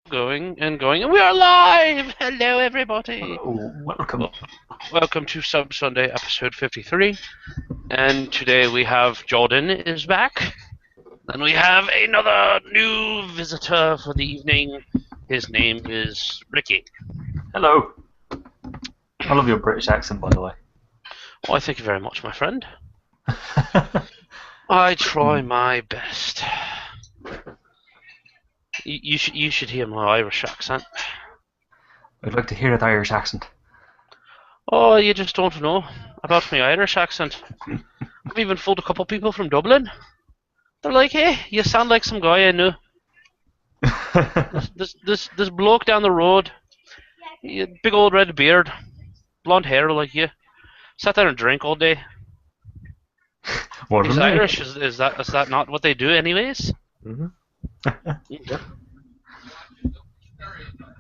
Going and going, and we are live! Hello, everybody! Oh, welcome. Welcome to Sub Sunday, episode 53. And today we have Jordan is back. And we have another new visitor for the evening. His name is Ricky. Hello. I love your British accent, by the way. Why, thank you very much, my friend. I try my best. You should hear my Irish accent. I'd like to hear that Irish accent. Oh, you just don't know about my Irish accent. I've even fooled a couple people from Dublin. They're like, "Hey, you sound like some guy I knew. This bloke down the road, big old red beard, blonde hair like you, sat there and drank all day. What He's an Irish. Is that not what they do, anyways?" Yep.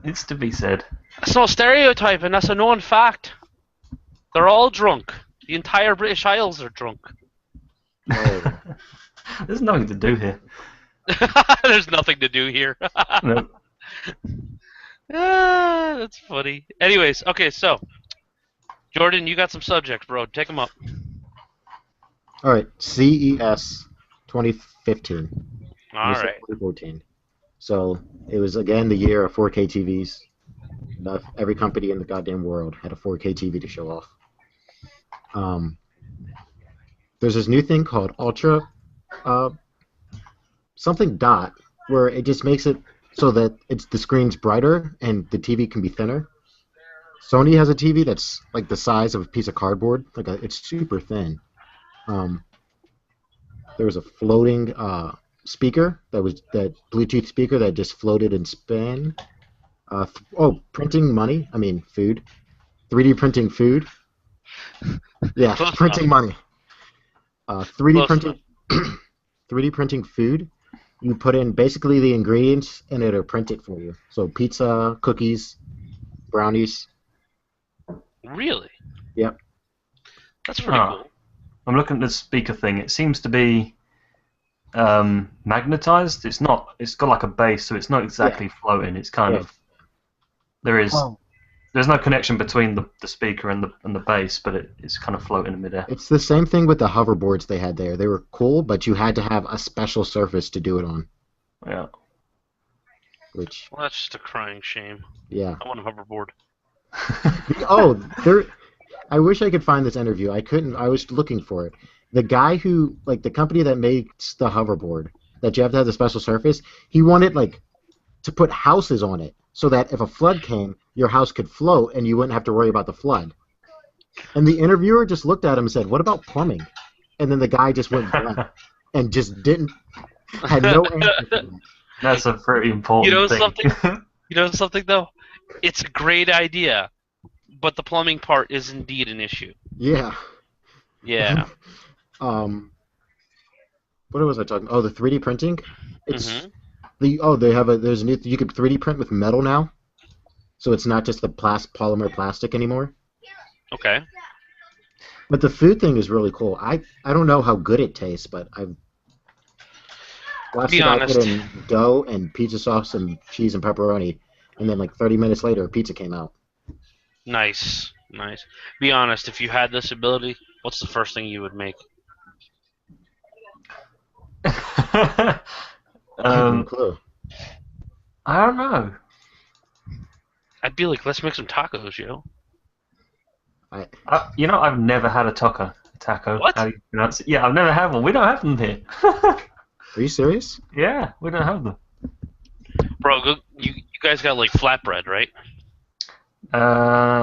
It's to be said. That's no stereotyping. That's a known fact. They're all drunk. The entire British Isles are drunk. Oh. There's nothing to do here. There's nothing to do here. No. That's funny. Anyways, okay, so Jordan, you got some subjects, bro. Take them up. All right, CES 2015. All right. 2014. So it was again the year of 4K TVs. Every company in the goddamn world had a 4K TV to show off. There's this new thing called Ultra something dot, where it just makes it so that the screen's brighter and the TV can be thinner. Sony has a TV that's like the size of a piece of cardboard. It's super thin. There was a floating speaker that Bluetooth speaker that just floated and span. Printing money. I mean food. 3D printing food. Yeah, Close printing enough. money. 3D Close printing. 3D printing food. You put in basically the ingredients and it'll print it for you. So pizza, cookies, brownies. Really? Yep. That's pretty Huh. cool. I'm looking at the speaker thing. It seems to be magnetized. It's not. It's got like a base, so it's not exactly floating. It's kind Yeah. of. There's no connection between the speaker and the base, but it's kind of floating in midair. It's the same thing with the hoverboards they had there. They were cool, but you had to have a special surface to do it on. Yeah. Which, Well, that's just a crying shame. yeah. I want a hoverboard. Oh, there. I wish I could find this interview. I couldn't. I was looking for it. The guy who, like, the company that makes the hoverboard, that you have to have the special surface, he wanted, like, to put houses on it so that if a flood came, your house could float and you wouldn't have to worry about the flood. And the interviewer just looked at him and said, "What about plumbing?" And then the guy just went blank and just had no answer for that. That's a pretty important You know thing. something? You know something though? It's a great idea, but the plumbing part is indeed an issue. Yeah. Yeah. What was I talking? Oh, the 3D printing. It's Mhm. there's a new you could 3D print with metal now, so it's not just the polymer plastic anymore. Okay. But the food thing is really cool. I don't know how good it tastes, but I've watched Be the guy honest. put in dough and pizza sauce and cheese and pepperoni, and then like 30 minutes later, a pizza came out. Nice. Nice. Be honest. If you had this ability, what's the first thing you would make? I have no clue. I don't know. I'd be like, let's make some tacos, yo. I've never had a taco. What? How do you pronounce it? Yeah, I've never had one. We don't have them here. Are you serious? Yeah, we don't have them. Bro, you guys got like flatbread, right?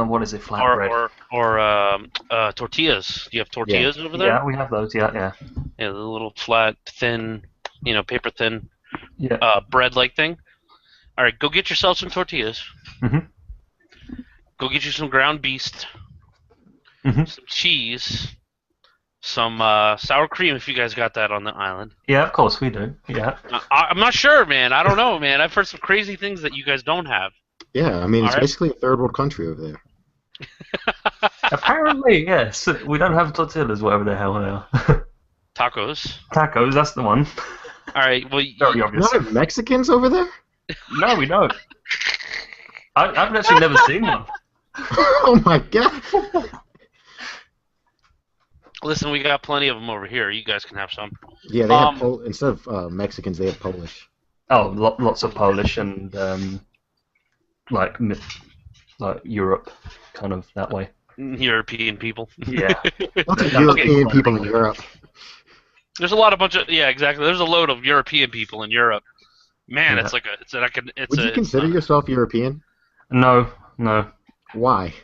What is it? Flatbread. Or tortillas. Do you have tortillas over there? Yeah, we have those. Yeah, yeah. Yeah, the little flat, thin, paper thin, Yeah. bread-like thing. All right, go get yourself some tortillas. Mhm. Go get you some ground beef, Mhm. some cheese, some sour cream if you guys got that on the island. Yeah, of course we do. Yeah. I'm not sure, man. I don't know, man. I've heard some crazy things that you guys don't have. Yeah, I mean it's Alright. basically a third world country over there. Apparently, yes. We don't have tortillas, whatever the hell they are. Tacos. Tacos, that's the one. All right. Well, Very You obvious. don't have Mexicans over there? No, we don't. I've actually never seen one. Oh my god! Listen, we got plenty of them over here. You guys can have some. Yeah, they have instead of Mexicans, they have Polish. Oh, lots of Polish and like like Europe, kind of that way. European people. Yeah. Lots of Okay. European people in Europe. There's a bunch of exactly. There's a load of European people in Europe. Man, Yeah. Would you consider yourself European? No, no. Why?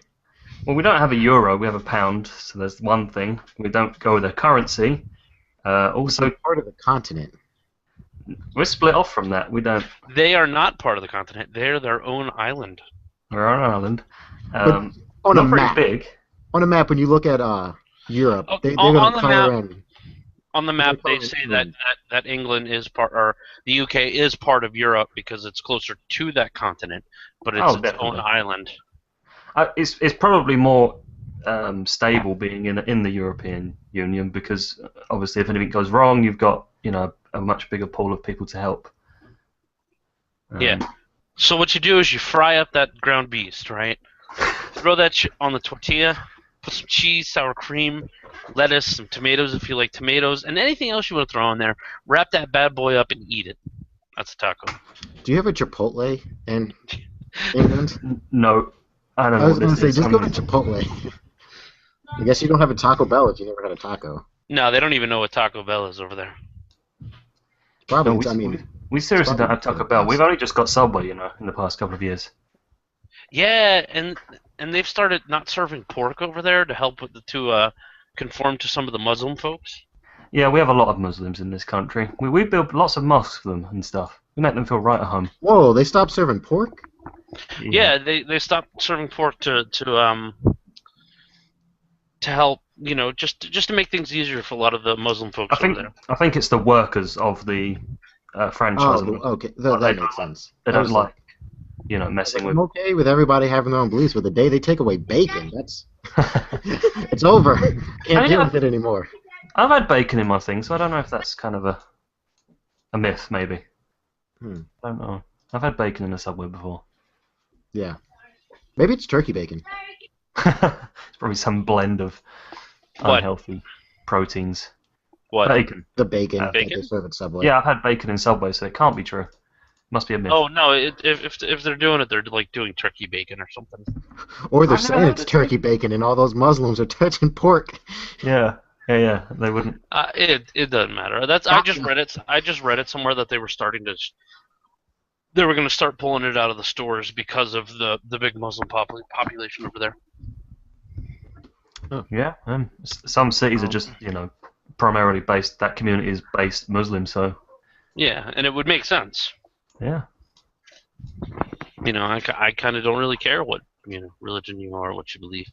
Well, we don't have a euro. We have a pound. So there's one thing. We don't go with a currency. Also, Part of the continent. we're split off from that. We don't. They are not part of the continent. They're their own island. We're on an island. On a Not very map. big. On a map, when you look at Europe, Oh, they're on going the to color in. On the map, they They're say part that England is part, or the UK is part of Europe because it's closer to that continent, but it's Oh, its own definitely. island. It's probably more stable being in the European Union because obviously if anything goes wrong, you've got a much bigger pool of people to help. Yeah. So what you do is you fry up that ground beast, right? Throw that on the tortilla, put some cheese, sour cream, lettuce, some tomatoes if you like tomatoes, and anything else you want to throw on there. Wrap that bad boy up and eat it. That's a taco. Do you have a Chipotle in England? No, I don't I know was what going this to say, is. just go to Chipotle. I guess you don't have a Taco Bell if you never had a taco. No, they don't even know what Taco Bell is over there. Probably, No, I mean, we seriously don't have probably Taco Bell. We've only just got Subway, in the past couple of years. Yeah, and they've started not serving pork over there to help with conform to some of the Muslim folks. Yeah, we have a lot of Muslims in this country. We build lots of mosques for them and stuff. We make them feel right at home. whoa, they stopped serving pork? Yeah, they stopped serving pork to help, just to make things easier for a lot of the Muslim folks over there. I think it's the workers of the franchise. Oh, okay, Well, that makes sense. They I don't was like, messing with. I'm okay with everybody having their own beliefs, but the day they take away bacon, that's it's over. Can't deal with it anymore. I've had bacon in my thing, so I don't know if that's kind of a myth, maybe. I don't know. I've had bacon in a Subway before. Yeah, maybe it's turkey bacon. It's probably some blend of What? unhealthy proteins. What? Bacon. The bacon that Bacon? they serve at Subway. Yeah, I've had bacon in Subway, so it can't be true. Must be a myth. Oh no! If they're doing it, they're like doing turkey bacon or something. Or they're I've never saying had it's it. turkey bacon, and all those Muslims are touching pork. Yeah. They wouldn't. It doesn't matter. I just read it. I just read it somewhere that they were starting to. They were going to start pulling it out of the stores because of the big Muslim population over there. Yeah. Some cities are just primarily based. That community is based Muslim, so Yeah, and it would make sense. yeah. I kind of don't really care what religion you are, what you believe.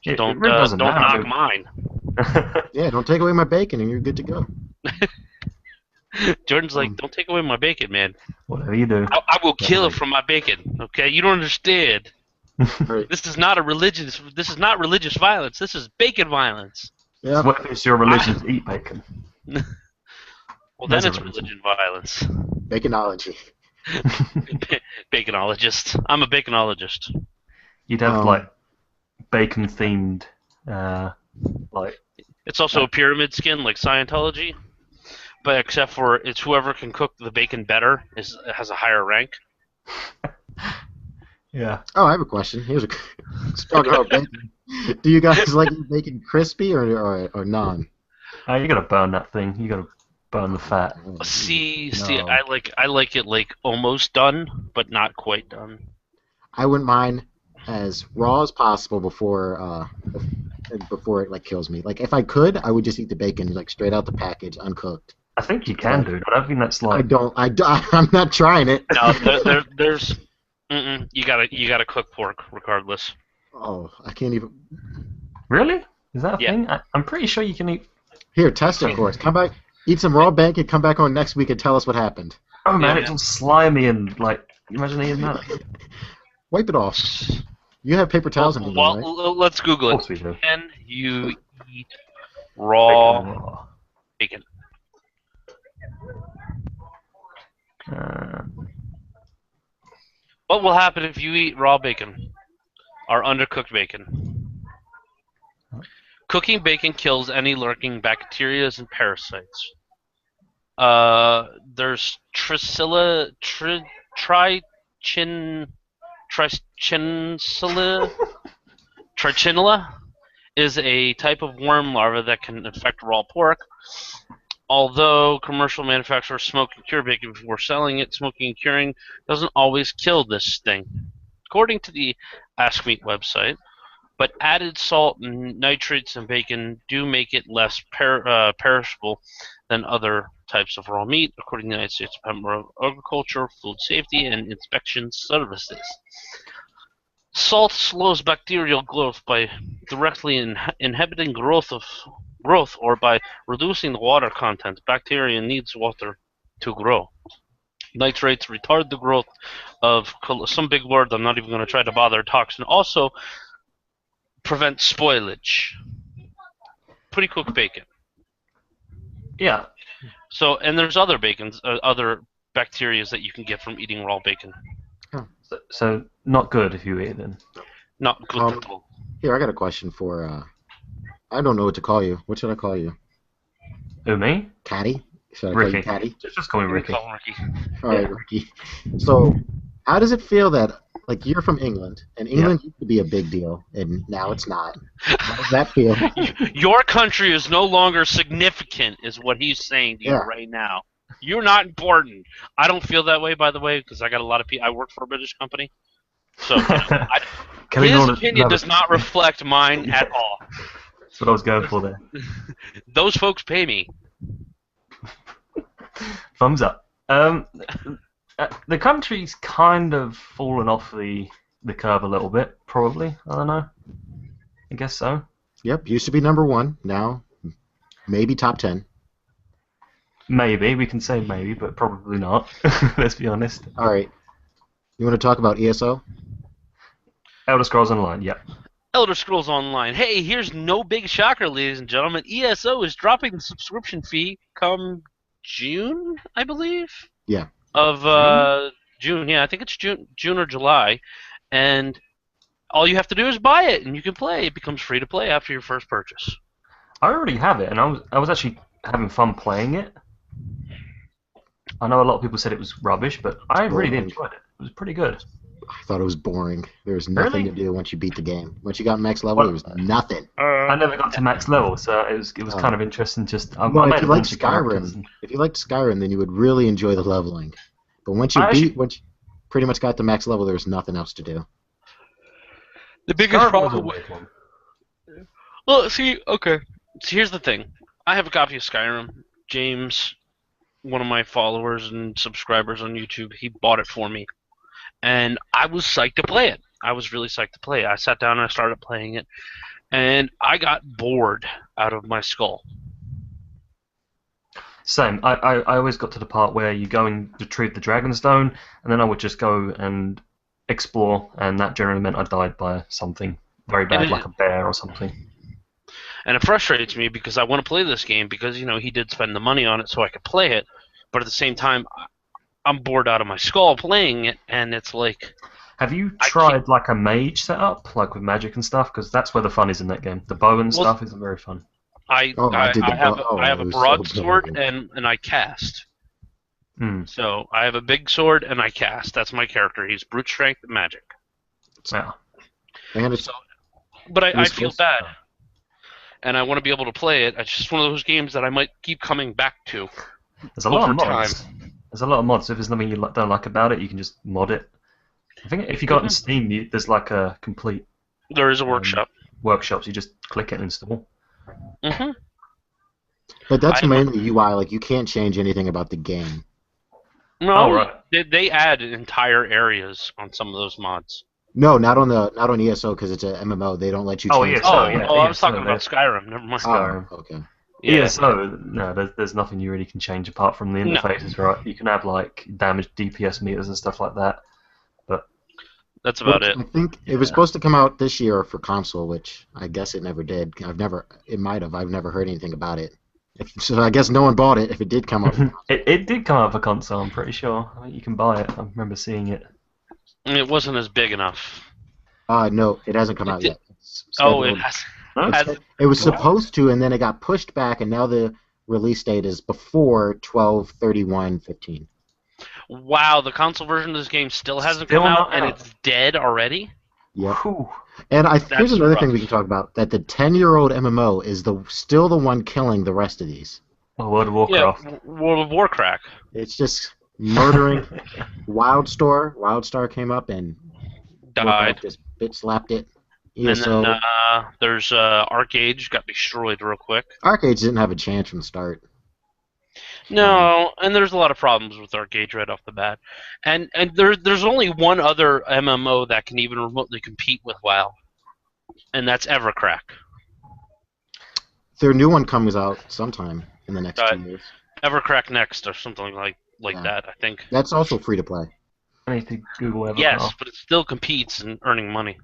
It Don't really doesn't don't matter. knock mine. Yeah, don't take away my bacon, and you're good to go. Jordan's like, don't take away my bacon, man. Whatever you do. I will kill it for my bacon. Okay, you don't understand. Right. This is not religious violence. This is bacon violence. Yeah. What if it's your religion to eat bacon? Well, That's then a it's religion. religion violence. Baconology. Baconologist. I'm a baconologist. You'd have Um, like bacon themed, like It's also a pyramid scheme like Scientology, but except for it's whoever can cook the bacon better has a higher rank. yeah. Oh, I have a question. Here's a talking about bacon. Do you guys like bacon crispy or non? You gotta burn that thing. You gotta burn the fat. See, No. I like it like almost done, but not quite done. I wouldn't mind as raw as possible before it like kills me. Like if I could, I would just eat the bacon like straight out the package, uncooked. I think you can, dude. I don't think that's I like. don't. I'm not trying it. No, there's you gotta cook pork regardless. Oh, I can't even. Really? Is that a Yeah. thing? I'm pretty sure you can eat. Here, test it for us. Come back, eat some raw bacon. Come back on next week and tell us what happened. Oh man, Yeah. it's all slimy and like. Imagine eating that. Wipe it off. You have paper towels in your Well, room, right? let's Google Of it. course we do. Can you eat raw Raw. bacon? What will happen if you eat raw bacon or undercooked bacon? Cooking bacon kills any lurking bacteria and parasites. There's Trichinella is a type of worm larva that can infect raw pork. Although commercial manufacturers smoke and cure bacon before selling it, smoking and curing doesn't always kill this thing. According to the Ask Meat website, but added salt and nitrates in bacon do make it less perishable than other types of raw meat, according to the United States Department of Agriculture, Food Safety, and Inspection Services. Salt slows bacterial growth by directly inhibiting growth or by reducing the water content. Bacteria needs water to grow. Nitrates retard the growth of some big word I'm not even going to try to bother toxin. Also prevent spoilage. Pre-cooked bacon. Yeah. So, and there's other bacons, other bacteria that you can get from eating raw bacon. So not good if you eat it then. Not good at all. Here, I got a question for. I don't know what to call you. What should I call you? Who, me? Caddy? Should I Ricky. call you Caddy? Just call me Ricky. Call him Ricky. All right, Ricky. So, how does it feel that, like, you're from England, and England used to be a big deal, and now it's not? How does that feel? Your country is no longer significant, is what he's saying to you right now. You're not important. I don't feel that way, by the way, because I got a lot of people. I work for a British company, so his opinion does not reflect mine at all. That's what I was going for there. Those folks pay me. Thumbs up. The country's kind of fallen off the curve a little bit, probably. I don't know. I guess so. Yep, used to be number 1. Now, maybe top 10. Maybe. We can say maybe, but probably not. Let's be honest. All right. You want to talk about ESO? Elder Scrolls Online, yeah. Elder Scrolls Online. Hey, here's no big shocker, ladies and gentlemen. ESO is dropping the subscription fee come June, I believe. Yeah. Of June. Yeah, I think it's June or July, and all you have to do is buy it, and you can play. It becomes free to play after your first purchase. I already have it, and I was actually having fun playing it. I know a lot of people said it was rubbish, but I really enjoyed it. It was pretty good. I thought it was boring. There was nothing to do once you beat the game. Once you got max level, there was nothing. I never got to max level, so it was kind of interesting. Just well, if you liked Skyrim, then you would really enjoy the leveling. But once you pretty much got to max level, there was nothing else to do. The biggest problem. Well, see, okay. So here's the thing. I have a copy of Skyrim. James, one of my followers and subscribers on YouTube, he bought it for me. And I was psyched to play it. I was really psyched to play it. I sat down and I started playing it. And I got bored out of my skull. Same. I always got to the part where you go and retrieve the Dragonstone, and then I would just go and explore, and that generally meant I died by something very bad, like a bear or something. And it frustrates me because I want to play this game because, you know, he did spend the money on it so I could play it. But at the same time, I'm bored out of my skull playing it, and it's like... Have you tried like a mage setup, like with magic and stuff? Because that's where the fun is in that game. The bow and stuff isn't very fun. I have a broadsword and I cast. So I have a big sword and I cast. That's my character. He's brute strength and magic. Yeah. But I feel bad. And I want to be able to play it. It's just one of those games that I might keep coming back to. There's a lot of mods. There's a lot of mods. If there's nothing you don't like about it, you can just mod it. I think if you got it in Steam, there's like a complete... There is a workshop. Workshops. You just click it and install. Mm-hmm. But that's mainly UI. Like, you can't change anything about the game. No, right. They add entire areas on some of those mods. No, not on ESO because it's a MMO. They don't let you change. I was talking about Skyrim. Never mind. Skyrim. Okay. Yeah, ESO, no, there's nothing you really can change apart from the interfaces, right? You can have like damage DPS meters and stuff like that, but that's about it. I think it was supposed to come out this year for console, which I guess it never did. It might have. I've never heard anything about it. So I guess no one bought it if it did come out. It did come out for console, I'm pretty sure. I mean, you can buy it. I remember seeing it. It wasn't as big enough. No, it hasn't come It out did. yet. It's Oh, it scheduled. has. Huh? has It was Cool. supposed to, and then it got pushed back, and now the release date is before 12/31/15. wow, the console version of this game still hasn't Still come out, not and out. it's dead already. Yep. Whew. And here's That's another thing rough. we can talk about: that the 10-year-old MMO is still the one killing the rest of these. Oh, World of Yeah, Warcraft. World of Warcraft. It's just murdering. WildStar came up and Died. Warcraft just slapped it. And ESO. then there's ArcAge got destroyed real quick. ArcAge didn't have a chance from the start. No, and there's a lot of problems with ArcAge right off the bat. And there's only one other MMO that can even remotely compete with WoW, and that's Evercrack. Their new one comes out sometime in the next 2 years. Evercrack Next or something like Yeah. that, I think. That's also free to play. I need to Google Evercraft. Yes, but it still competes in earning money.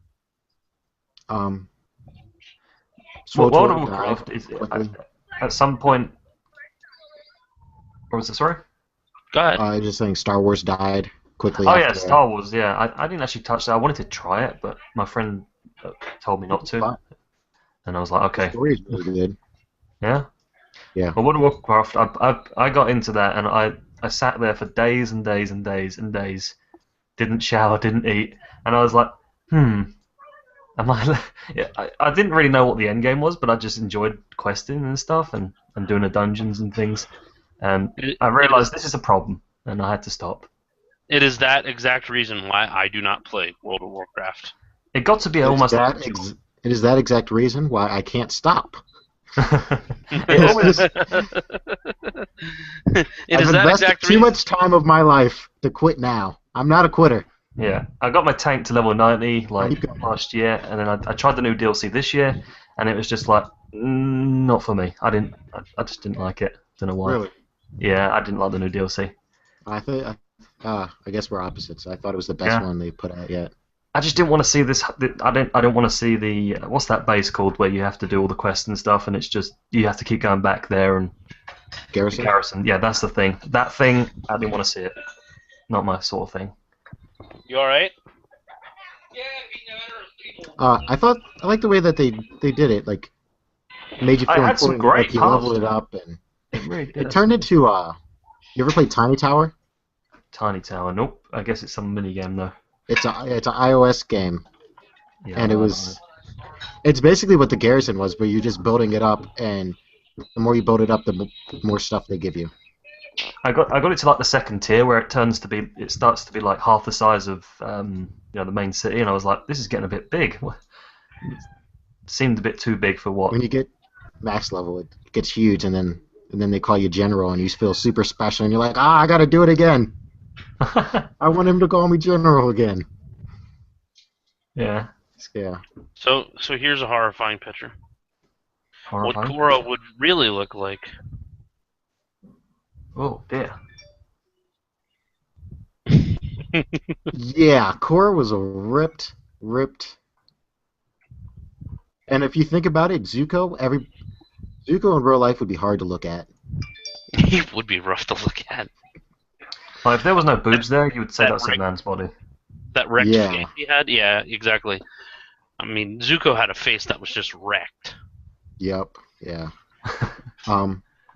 World World of Warcraft is at some point. What was it? Sorry. Go ahead. Just saying, Star Wars died quickly. Oh after yeah, that. Star Wars. Yeah, I didn't actually touch that. I wanted to try it, but my friend told me not to, Fun. and I was like, The okay, story is really good. yeah. Yeah. Well, World of Warcraft, I got into that, and I sat there for days and days and days and days, didn't shower, didn't eat, and I was like, am I? Yeah, I didn't really know what the end game was, but I just enjoyed questing and stuff, and doing the dungeons and things, and I realized this is a problem, and I had to stop. It is that exact reason why I do not play World of Warcraft. It got to be almost. It is that exact reason why I can't stop. It almost, It I've is that invested exact too reason. much time of my life to quit now. I'm not a quitter. yeah, I got my tank to level 90 like Keep going. last year, and then I tried the new DLC this year, and it was just like not for me. I just didn't like it. Don't know why. Really? Yeah, I didn't like the new DLC. I guess we're opposites. I thought it was the best Yeah. one they put out yet. I just didn't want to see this. I don't want to see the what's that base called where you have to do all the quests and stuff, and it's just you have to keep going back there and Garrison? Garrison. Yeah, that's the thing. That thing, I didn't want to see it. Not my sort of thing. You alright? I like the way that they did it. Like, made you I feel had some important. great Like you parts. leveled it up, and It really did. it turned into You ever played Tiny Tower? Tiny Tower. Nope. I guess it's some mini game though. It's an iOS game, Yeah, and it's basically what the Garrison was, but you're just building it up, and the more you build it up, the more stuff they give you. I got it to like the second tier where it starts to be like half the size of the main city, and I was like, this is getting a bit big. It seemed a bit too big for what. When you get max level, it gets huge, and then they call you General, and you feel super special, and you're like, I gotta do it again. I want him to call me General again. Yeah. Yeah. So here's a horrifying picture. What Horrifying. Korra would really look like. Oh dear. Yeah, Korra was a ripped. And if you think about it, Zuko in real life would be hard to look at. He would be rough to look at. Like, if there was no boobs there, you would say that that's a ring- man's body. That wrecked Yeah. face he had? Yeah, exactly. I mean, Zuko had a face that was just wrecked. Yep. Yeah.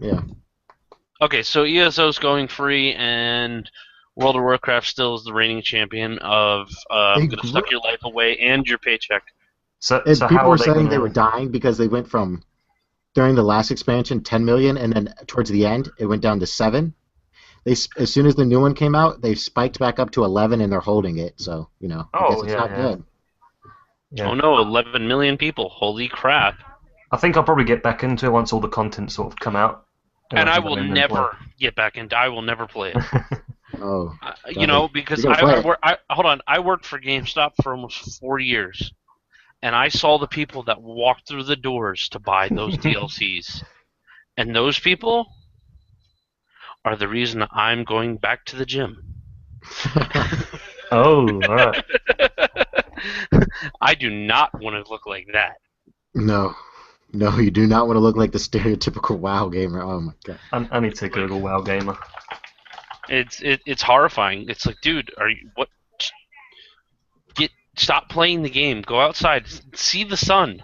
Yeah. Okay, so ESO's going free, and World of Warcraft still is the reigning champion of They gonna suck your life away and your paycheck. So And how people are were they saying gonna... they were dying because they went from during the last expansion 10 million, and then towards the end it went down to 7. As soon as the new one came out, they spiked back up to 11, and they're holding it. So I guess it's not good. Yeah. Oh no, 11 million people! Holy crap! I think I'll probably get back into it once all the content sort of come out. And I can will go in and never get back into. I will never play it. Oh, Because You're gonna play hold on, I worked for GameStop for almost 4 years, and I saw the people that walked through the doors to buy those DLCs, and those people are the reason I'm going back to the gym. Oh, alright. I do not want to look like that. no, you do not want to look like the stereotypical WoW gamer. Oh my god. I need to Google WoW Gamer. It's horrifying. It's like, dude, are you what? Stop playing the game. Go outside. See the sun.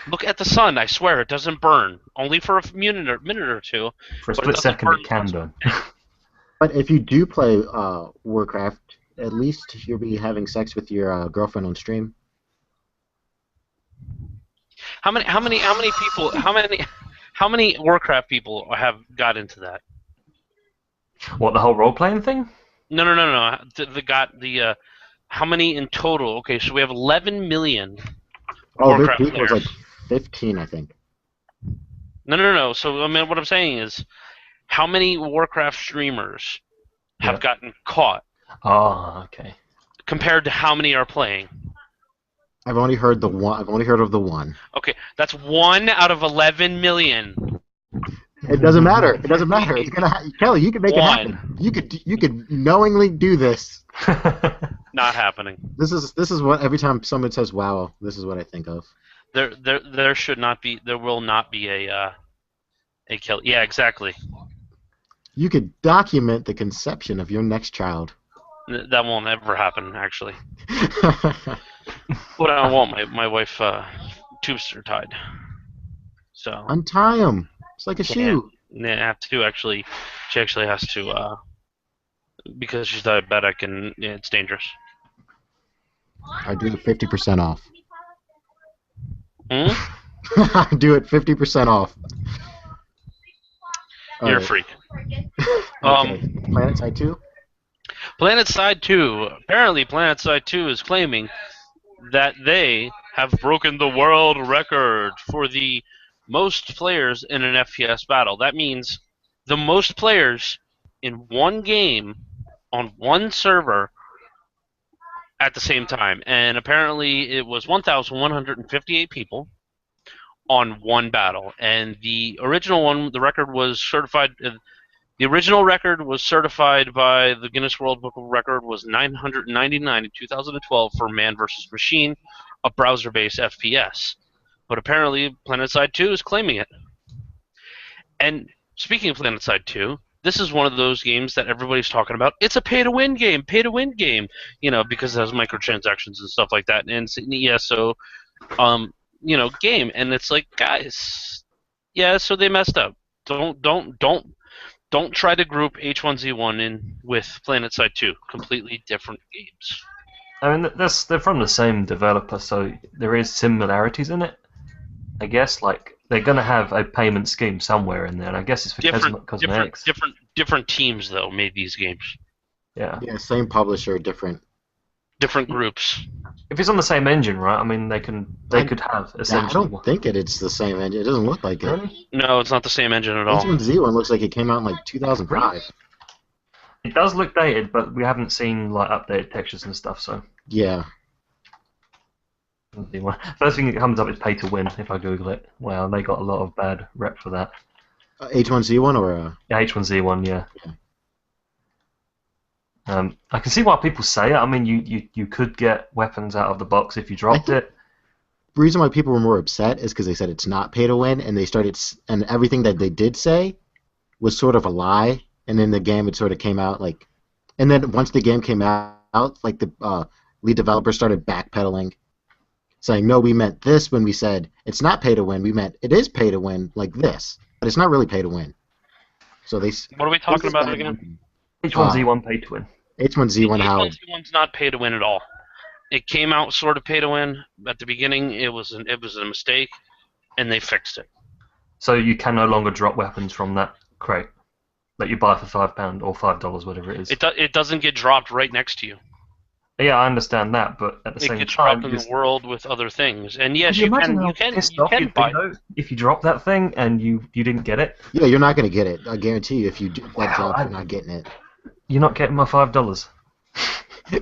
Look at the sun. I swear it doesn't burn. Only for a minute or two. For a But split it doesn't second, burn it can once. burn. But if you do play Warcraft, at least you'll be having sex with your girlfriend on stream. How many Warcraft people have got into that? What, the whole role-playing thing? No. How many in total? Okay, so we have 11 million Oh, their Warcraft peak was players. like 15, I think. No. So I mean, what I'm saying is, how many Warcraft streamers have Yeah. gotten caught Oh, okay. compared to how many are playing? I've only heard the one. I've only heard of the one. Okay, that's 1 out of 11 million. It doesn't matter. It doesn't matter. It's gonna Kelly, you can make it happen. One. You could knowingly do this. Not happening. This is what every time someone says "wow," this is what I think of. There should not be. There will not be a kill. Yeah, exactly. You could document the conception of your next child. That won't ever happen, actually. What I want, my wife tubes are tied. So Untie him. It's like a shoe. I have to actually. She actually has to because she's diabetic and it's dangerous. I do it 50% off. Hmm? I do it 50% off. You're a Alright. freak. Okay. Planet Side 2? PlanetSide 2. Apparently, PlanetSide 2 is claiming that they have broken the world record for the most players in an FPS battle. That means the most players in one game on one server at the same time. And apparently, it was 1,158 people on one battle. And the original one, the record was certified. The original record was certified by the Guinness World Book of Record was 999 in 2012 for Man vs. Machine, a browser-based FPS. But apparently, PlanetSide 2 is claiming it. And speaking of PlanetSide 2, this is one of those games that everybody's talking about. It's a pay-to-win game, because it has microtransactions and stuff like that. And game. And it's like, guys, yeah, so they messed up. Don't try to group H1Z1 in with PlanetSide 2. Completely different games. I mean, they're from the same developer, so there is similarities in it. I guess, like, they're going to have a payment scheme somewhere in there, and I guess it's for cosmetics. Different teams, though, made these games. Yeah. Yeah, same publisher, different. Different groups. If it's on the same engine, right? I mean, they could have I essentially. don't think it's the same engine. It doesn't look like it. Really? No, it's not the same engine at all. H1Z1 looks like it came out in like 2005. It does look dated, but we haven't seen like updated textures and stuff, so. Yeah. First thing that comes up is pay to win if I Google it. Wow, they got a lot of bad rep for that. H1Z1 or Yeah, H1Z1, yeah. Yeah. I can see why people say it. I mean, you could get weapons out of the box if you dropped it. the reason why people were more upset is because they said it's not pay to win, and they started and everything that they did say was sort of a lie, and then the game it sort of came out like, and then once the game came out, like the lead developer started backpedaling, saying no, we meant this when we said it's not pay to win. We meant it is pay to win like this, but it's not really pay to win. So they. What are we talking about again? H1Z1 pay to win. H1Z1 how. H1Z1's not pay to win at all. It came out sort of pay to win at the beginning. It was a mistake, and they fixed it. So you can no longer drop weapons from that crate that you buy for £5 or $5, whatever it is. It doesn't get dropped right next to you. Yeah, I understand that, but at the It same gets time, dropped in the world with other things. And yes, Can you imagine how can pissed off you'd be, buy. though, if you drop that thing and you didn't get it. Yeah, you're not gonna get it. I guarantee you. If you do that Wow, drop, you're not getting it. You're not getting my $5.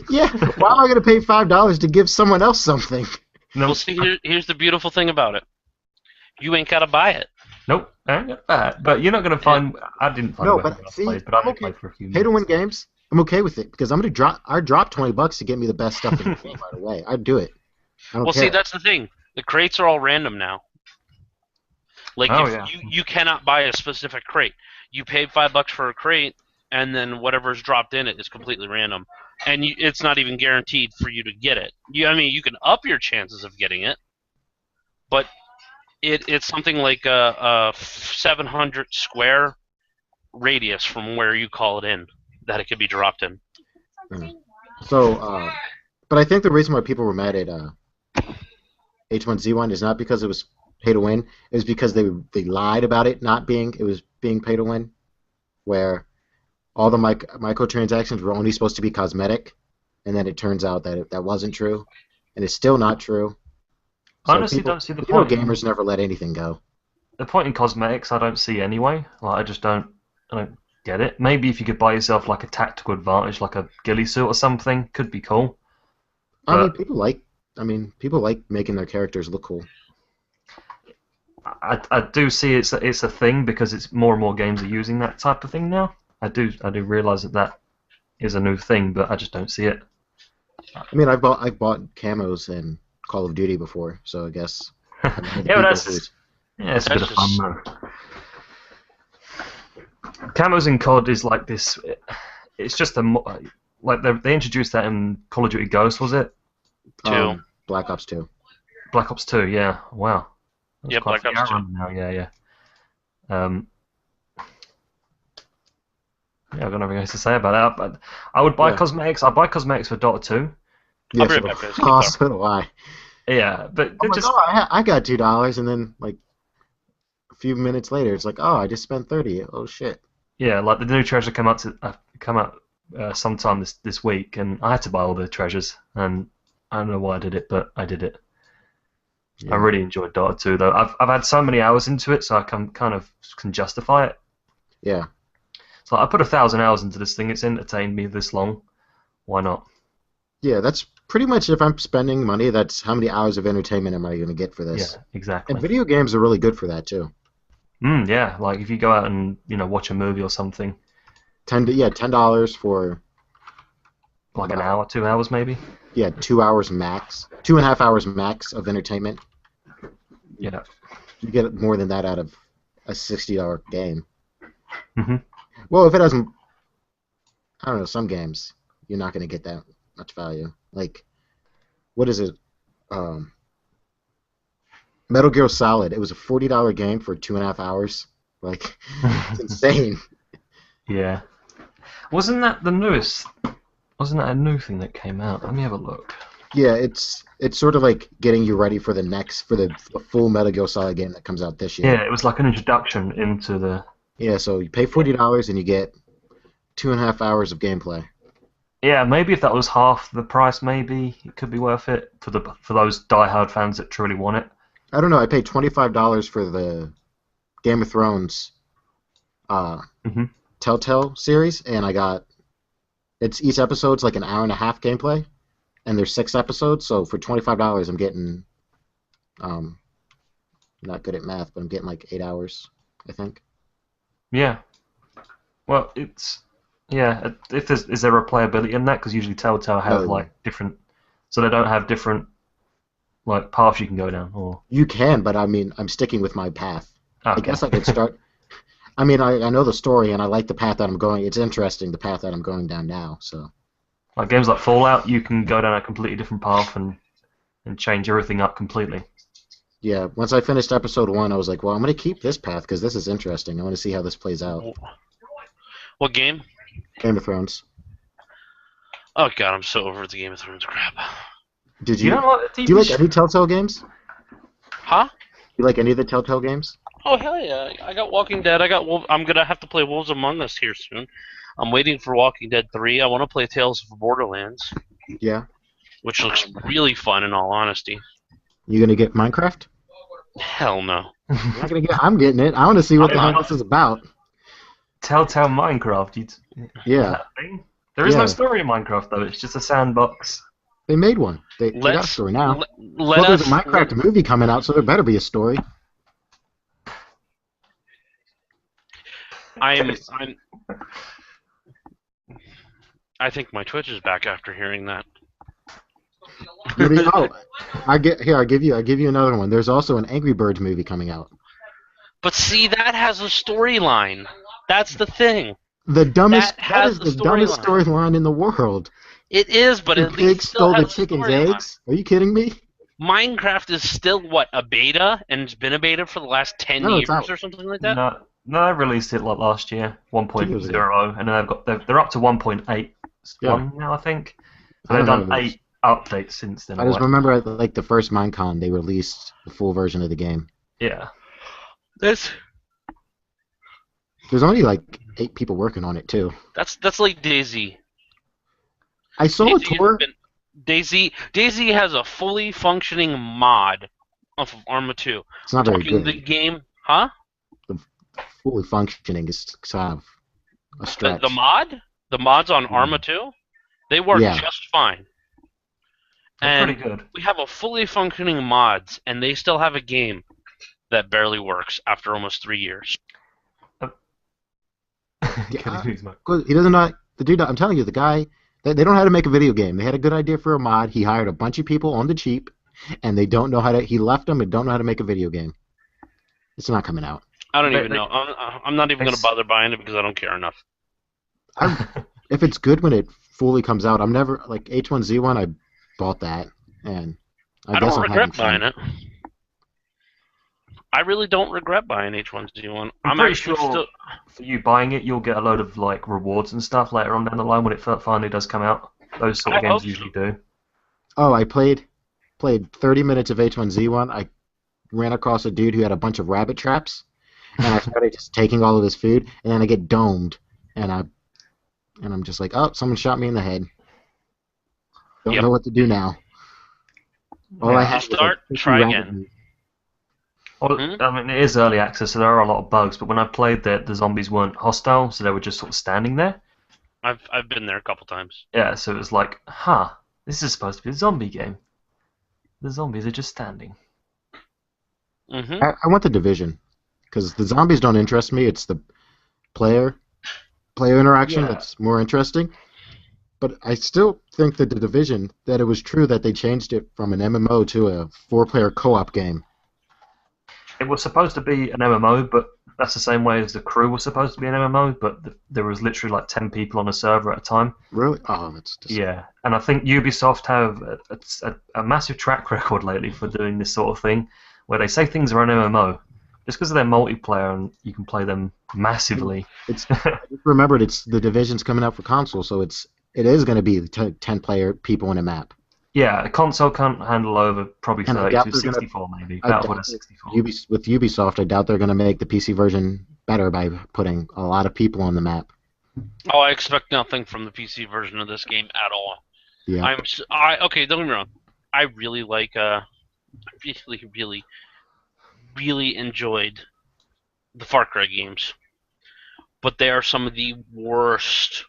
Yeah. Why am I gonna pay $5 to give someone else something? No, Well, see, here's the beautiful thing about it. You ain't gotta buy it. nope, I ain't got that. But you're not gonna find. I didn't find No, a weapon but when I see, played, but I I'm did okay. play for a few Pay to minutes. win games, I'm okay with it because I'm gonna drop. I drop $20 to get me the best stuff in the game right away. I'd do it. I don't Well, care. see, that's the thing. The crates are all random now. Like, Oh, if yeah. you cannot buy a specific crate. You pay $5 for a crate, and then whatever's dropped in it is completely random. and it's not even guaranteed for you to get it. I mean, you can up your chances of getting it, but it's something like a 700 square radius from where you call it in that it could be dropped in. So, but I think the reason why people were mad at H1Z1 is not because it was pay to win. It was because they lied about it not being being pay to win, where all the microtransactions were only supposed to be cosmetic, and then it turns out that that wasn't true, and it's still not true. I honestly don't see the You know, point. gamers never let anything go. The point in cosmetics I don't see anyway. Like I just don't get it. Maybe if you could buy yourself like a tactical advantage, like a ghillie suit or something, could be cool. I mean, people like making their characters look cool. I do see it's a thing because it's more and more games are using that type of thing now. I do realize that is a new thing, but I just don't see it. I mean, I've bought camos in Call of Duty before, so I guess. Yeah, but it's a bit of fun though. Camos in COD is like this. It's just like they introduced that in Call of Duty Ghost, was it? Black Ops 2. Black Ops 2, yeah. Wow. Yeah, Black Ops 2. Now, yeah. Yeah, I've got nothing else to say about that. But I would buy cosmetics. I buy cosmetics for Dota 2. Yeah, so do I. Yeah, but I got $2, and then like a few minutes later, it's like, oh, I just spent 30. Oh shit. Yeah, like the new treasure come out sometime this week, and I had to buy all the treasures, and I don't know why I did it, but I did it. Yeah. I really enjoyed Dota 2, though. I've had so many hours into it, so I can justify it. Yeah. So I put 1,000 hours into this thing. It's entertained me this long. Why not? Yeah, that's pretty much, if I'm spending money, that's how many hours of entertainment am I going to get for this? Yeah, exactly. And video games are really good for that too. Yeah, like if you go out and watch a movie or something. $10 for like an hour, 2 hours maybe. Yeah, 2 hours max, 2.5 hours max of entertainment. Yeah. You get more than that out of a $60 game. Mm-hmm. Well, if it doesn't, I don't know, some games you're not going to get that much value. Like, what is it? Metal Gear Solid. It was a $40 game for 2.5 hours. Like, it's insane. Yeah. Wasn't that the newest? Wasn't that a new thing that came out? Let me have a look. Yeah, it's sort of like getting you ready for the full Metal Gear Solid game that comes out this year. Yeah, it was like an introduction into the. Yeah, so you pay $40 and you get 2.5 hours of gameplay. Yeah, maybe if that was half the price, maybe it could be worth it for those die-hard fans that truly want it. I don't know. I paid $25 for the Game of Thrones Telltale series, and I got each episode's like an hour and a half gameplay, and there's 6 episodes. So for $25, I'm getting not good at math, but I'm getting like 8 hours, I think. Yeah. Well, it's if is there replayability in that? Because usually Telltale have like different, so they don't have different like paths you can go down, or you can, but I mean, I'm sticking with my path. Okay. I guess I could start. I mean, I know the story and I like the path that I'm going. It's interesting the path that I'm going down now. So, like games like Fallout, you can go down a completely different path and change everything up completely. Yeah, once I finished episode 1, I was like, well, I'm going to keep this path because this is interesting. I want to see how this plays out. What game? Game of Thrones. Oh god, I'm so over the Game of Thrones crap. Do you like any Telltale games? Huh? You like any of the Telltale games? Oh hell yeah! I got Walking Dead. I'm gonna have to play Wolves Among Us here soon. I'm waiting for Walking Dead 3. I want to play Tales of Borderlands. Yeah. Which looks really fun, in all honesty. You gonna get Minecraft? Hell no. I'm getting it. I want to see what the hell this is about. Telltale Minecraft. Yeah. There is no story in Minecraft though. It's just a sandbox. They made one. They got a story now. There's a Minecraft movie coming out, so there better be a story. I think my Twitch is back after hearing that. I'll give you another one. There's also an Angry Birds movie coming out. But see, that has a storyline. That's the thing. That is the dumbest storyline in the world. It is, but The at least pig still stole the has a chicken's storyline. eggs? Are you kidding me? Minecraft is still what, a beta, and it's been a beta for the last 10 No, it's years out. or something like that. No, no, they released it like last year, 2 years ago. 1.0, and then they're up to 1.81 Yeah. now, I think. So I they've don't done know. 8 updates since then. I or just whatever. remember at like the first Minecon, they released the full version of the game. Yeah. That's There's only like 8 people working on it too. like DayZ. I saw a DayZ has tour. been- DayZ has a fully functioning mod off of Arma 2. It's not very Talking good. the game, huh? Fully functioning is kind of a The, stretch. the mods on Arma 2, they work Yeah. just fine. They're And pretty good. we have a fully functioning mods, and they still have a game that barely works after almost 3 years. Yeah. Kenny Kuzma. He doesn't know. The dude, I'm telling you, the guy, they don't know how to make a video game. They had a good idea for a mod. He hired a bunch of people on the cheap, and they don't know how to. He left them and don't know how to make a video game. It's not coming out. I don't They- even they- know. I'm not even going to It's- bother buying it because I don't care enough. If it's good when it fully comes out, I'm never like H1Z1. I bought that, and I I guess don't I'm regret having buying it. I really don't regret buying H1Z1. I'm I'm pretty actually sure still. for you buying it, you'll get a load of like rewards and stuff later on down the line when it finally does come out. Those sort of I games hope so. usually do. Oh, I played 30 minutes of H1Z1. I ran across a dude who had a bunch of rabbit traps, and I started just taking all of his food, and then I get domed, and I'm just like, oh, someone shot me in the head. Don't Yep. know what to do now. All I Yeah. had was, Start, like, 50 try rabbit again. meat. Well, Hmm? I mean, it is early access, so there are a lot of bugs. But when I played, the zombies weren't hostile, so they were just sort of standing there. I've been there a couple times. Yeah, so it was like, this is supposed to be a zombie game. The zombies are just standing. Hmm. I want the Division, because the zombies don't interest me. It's the player interaction Yeah. that's more interesting. But I still think that the Division, that it was true that they changed it from an MMO to a 4-player co-op game. It was supposed to be an MMO, but that's the same way as the crew was supposed to be an MMO, but there was literally like 10 people on a server at a time. Really? Oh, that's just... Yeah, and I think Ubisoft have a massive track record lately for doing this sort of thing, where they say things are an MMO, just because of their multiplayer and you can play them massively. It's I just remembered it's the Division's coming out for console, so it is going to be 10-player people in a map. Yeah, a console can't handle over probably And I 32, doubt they're gonna- 64 maybe. I Battlefield doubt is 64. With Ubisoft, I doubt they're going to make the PC version better by putting a lot of people on the map. Oh, I expect nothing from the PC version of this game at all. Yeah. Okay, don't get me wrong. I really like really enjoyed the Far Cry games, but they are some of the worst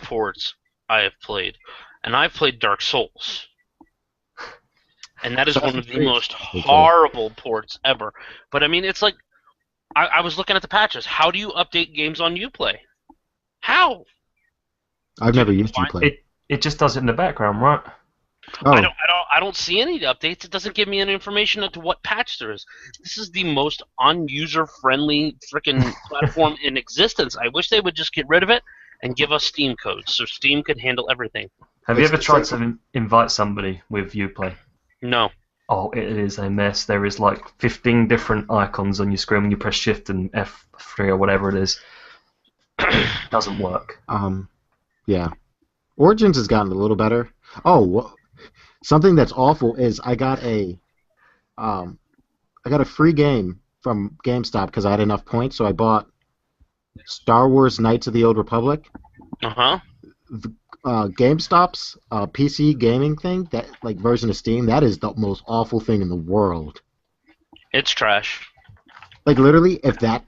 ports I have played, and I've played Dark Souls, and that is one of the Assassin's most Creed. horrible ports ever. But I mean, it's like I was looking at the patches. How do you update games on Uplay? How? I've never used Fine. Uplay. It just does it in the background, right? Oh, I don't see any updates. It doesn't give me any information as to what patch there is. This is the most un-user-friendly freaking platform in existence. I wish they would just get rid of it and give us Steam codes so Steam could handle everything. Have you It's ever the tried same- to invite somebody with Uplay? No. Oh, it is a mess. There is like 15 different icons on your screen when you press Shift and F3 or whatever it is. It doesn't work. yeah. Origins has gotten a little better. Oh, something that's awful is I got a free game from GameStop because I had enough points, so I bought Star Wars Knights of the Old Republic. Uh-huh. GameStop's PC gaming thing, that like version of Steam, that is the most awful thing in the world. It's trash. Like literally, if that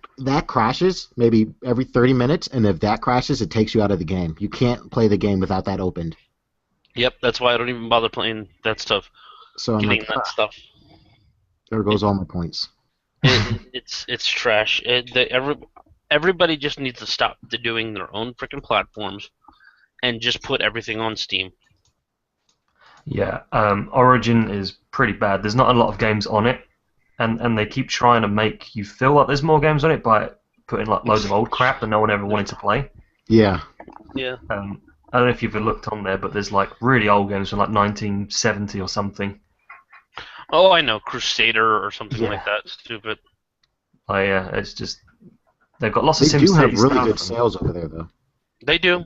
crashes, maybe every 30 minutes, and if that crashes, it takes you out of the game. You can't play the game without that opened. Yep, that's why I don't even bother playing that stuff. So I'm Getting like, that stuff. there goes all my points. It's trash. Everybody just needs to stop doing their own freaking platforms and just put everything on Steam. Yeah, Origin is pretty bad. There's not a lot of games on it, and they keep trying to make you feel like there's more games on it by putting like loads of old crap that no one ever wanted to play. Yeah. Yeah. And I don't know if you've looked on there, but there's like really old games from like 1970 or something. Oh, I know, Crusader or something Yeah. like that. Stupid. Oh yeah, it's just they've got lots They of do have SimCity really stuff. good sales over there, though. They do.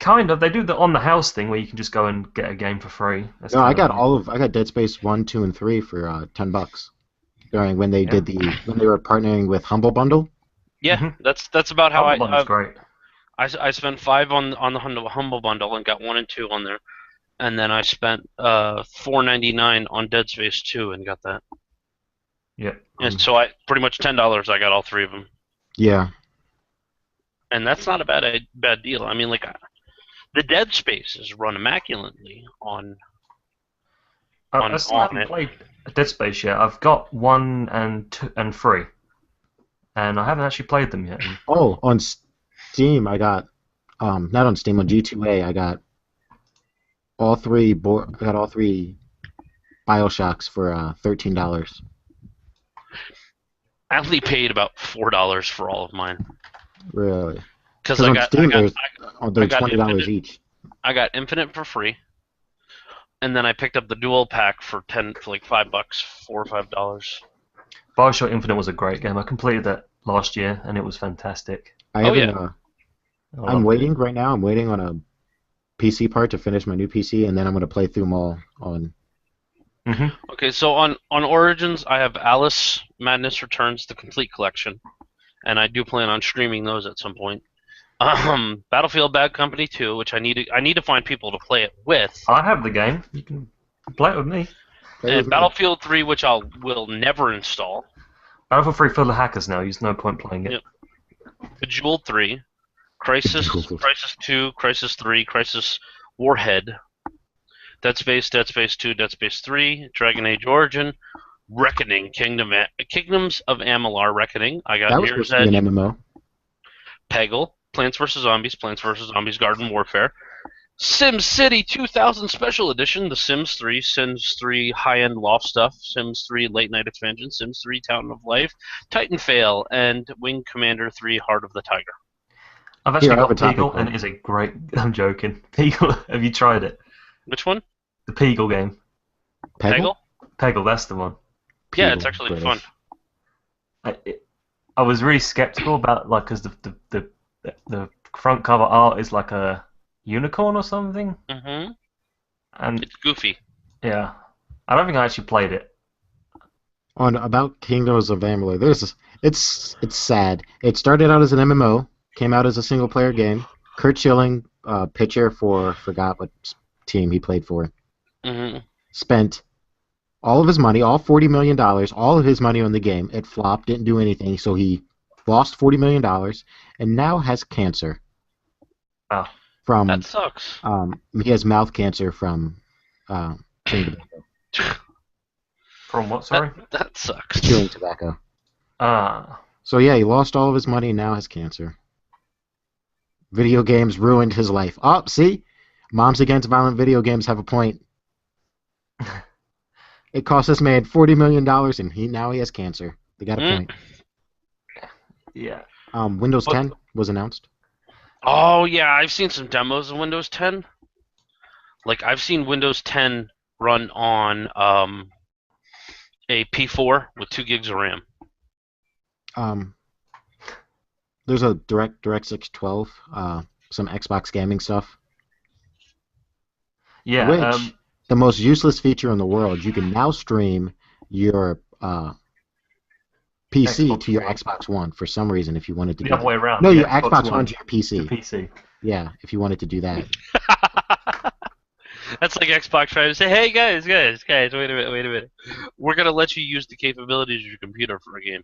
Kind of. They do the on the house thing where you can just go and get a game for free. That's No, I kind of got Dead Space 1, 2, and 3 for $10 during when they Yeah. when they were partnering with Humble Bundle. Yeah, Mhm. that's about how Humble Bundle's great. I spent 5 on the Humble Bundle and got 1 and 2 on there, and then I spent $4.99 on Dead Space 2 and got that. Yeah. And so I pretty much $10 I got all 3 of them, Yeah. and that's not a bad deal. I mean, like the Dead Space is run immaculately on I still on haven't it. played Dead Space yet. I've got 1 and 2 and 3, and I haven't actually played them yet. Oh, on Steam, I got not on Steam, on G2A, I got all three BioShocks for $13. I only paid about $4 for all of mine Really? because on Steam, they're they're got $20 Infinite. each. I got Infinite for free, and then I picked up the dual pack for like $5, $4 or $5. BioShock Infinite was a great game. I completed that last year, and it was fantastic. I Oh, haven't. yeah. I I'm loved waiting it. right now. I'm waiting on a PC part to finish my new PC, and then I'm gonna play through them all on. Mhm. Okay, so on Origins, I have Alice Madness Returns, the complete collection, and I do plan on streaming those at some point. Battlefield Bad Company 2, which I need to find people to play it with, I have the game. You can play it with me. Play with and me. Battlefield 3, which will never install. Battlefield 3 full of hackers now. There's no point playing it. Yep. Bejeweled 3, Crisis, Bejeweled. Crisis 2, Crisis 3, Crisis Warhead, Dead Space 2, Dead Space 3, Dragon Age Origin, Reckoning, Kingdoms of Amalur Reckoning. I got That was Mirror's supposed to be Edge, an MMO. Peggle, Plants vs. Zombies Garden Warfare, SimCity 2000 Special Edition, The Sims 3, Sims 3 High-End Loft Stuff, Sims 3 Late Night Expansion, Sims 3 Town of Life, Titanfall, and Wing Commander 3 Heart of the Tiger. I've actually Here, I have got a topic, Peagle, though. and it is a great. I'm joking. Peagle. Have you tried it? Which one? The Peagle game. Peggle? Peggle. That's the one. Yeah, it's Peagle, actually British. fun. I was really skeptical about like because the front cover art is like a unicorn or something, Mm-hmm. and It's goofy. yeah, I don't think I actually played it. On about Kingdoms of Amalur, it's sad. It started out as an MMO, came out as a single player game. Kurt Schilling, pitcher for forgot what team he played for, Mm-hmm. spent all of his money, all $40 million, all of his money on the game. It flopped, didn't do anything, so he lost $40 million, and now has cancer. Wow. From That sucks. he has mouth cancer from chewing tobacco. From what? Sorry. That sucks. Chewing tobacco. Ah. So yeah, he lost all of his money and now has cancer. Video games ruined his life. Oh, see? Moms Against Violent Video Games have a point. It cost this man $40 million and now he has cancer. They got a Mm. point. Yeah. Windows 10 was announced. Oh yeah, I've seen some demos of Windows 10. Like I've seen Windows 10 run on a P4 with 2 gigs of RAM. There's a DirectX 12, some Xbox gaming stuff. Yeah. Which, the most useless feature in the world, you can now stream your PC Xbox to your One. Xbox One for some reason if you wanted to the do other that. way around. No, the your Xbox One to your to PC. PC. Yeah, if you wanted to do that. That's like Xbox trying to say, "Hey guys, wait a minute. We're gonna let you use the capabilities of your computer for a game."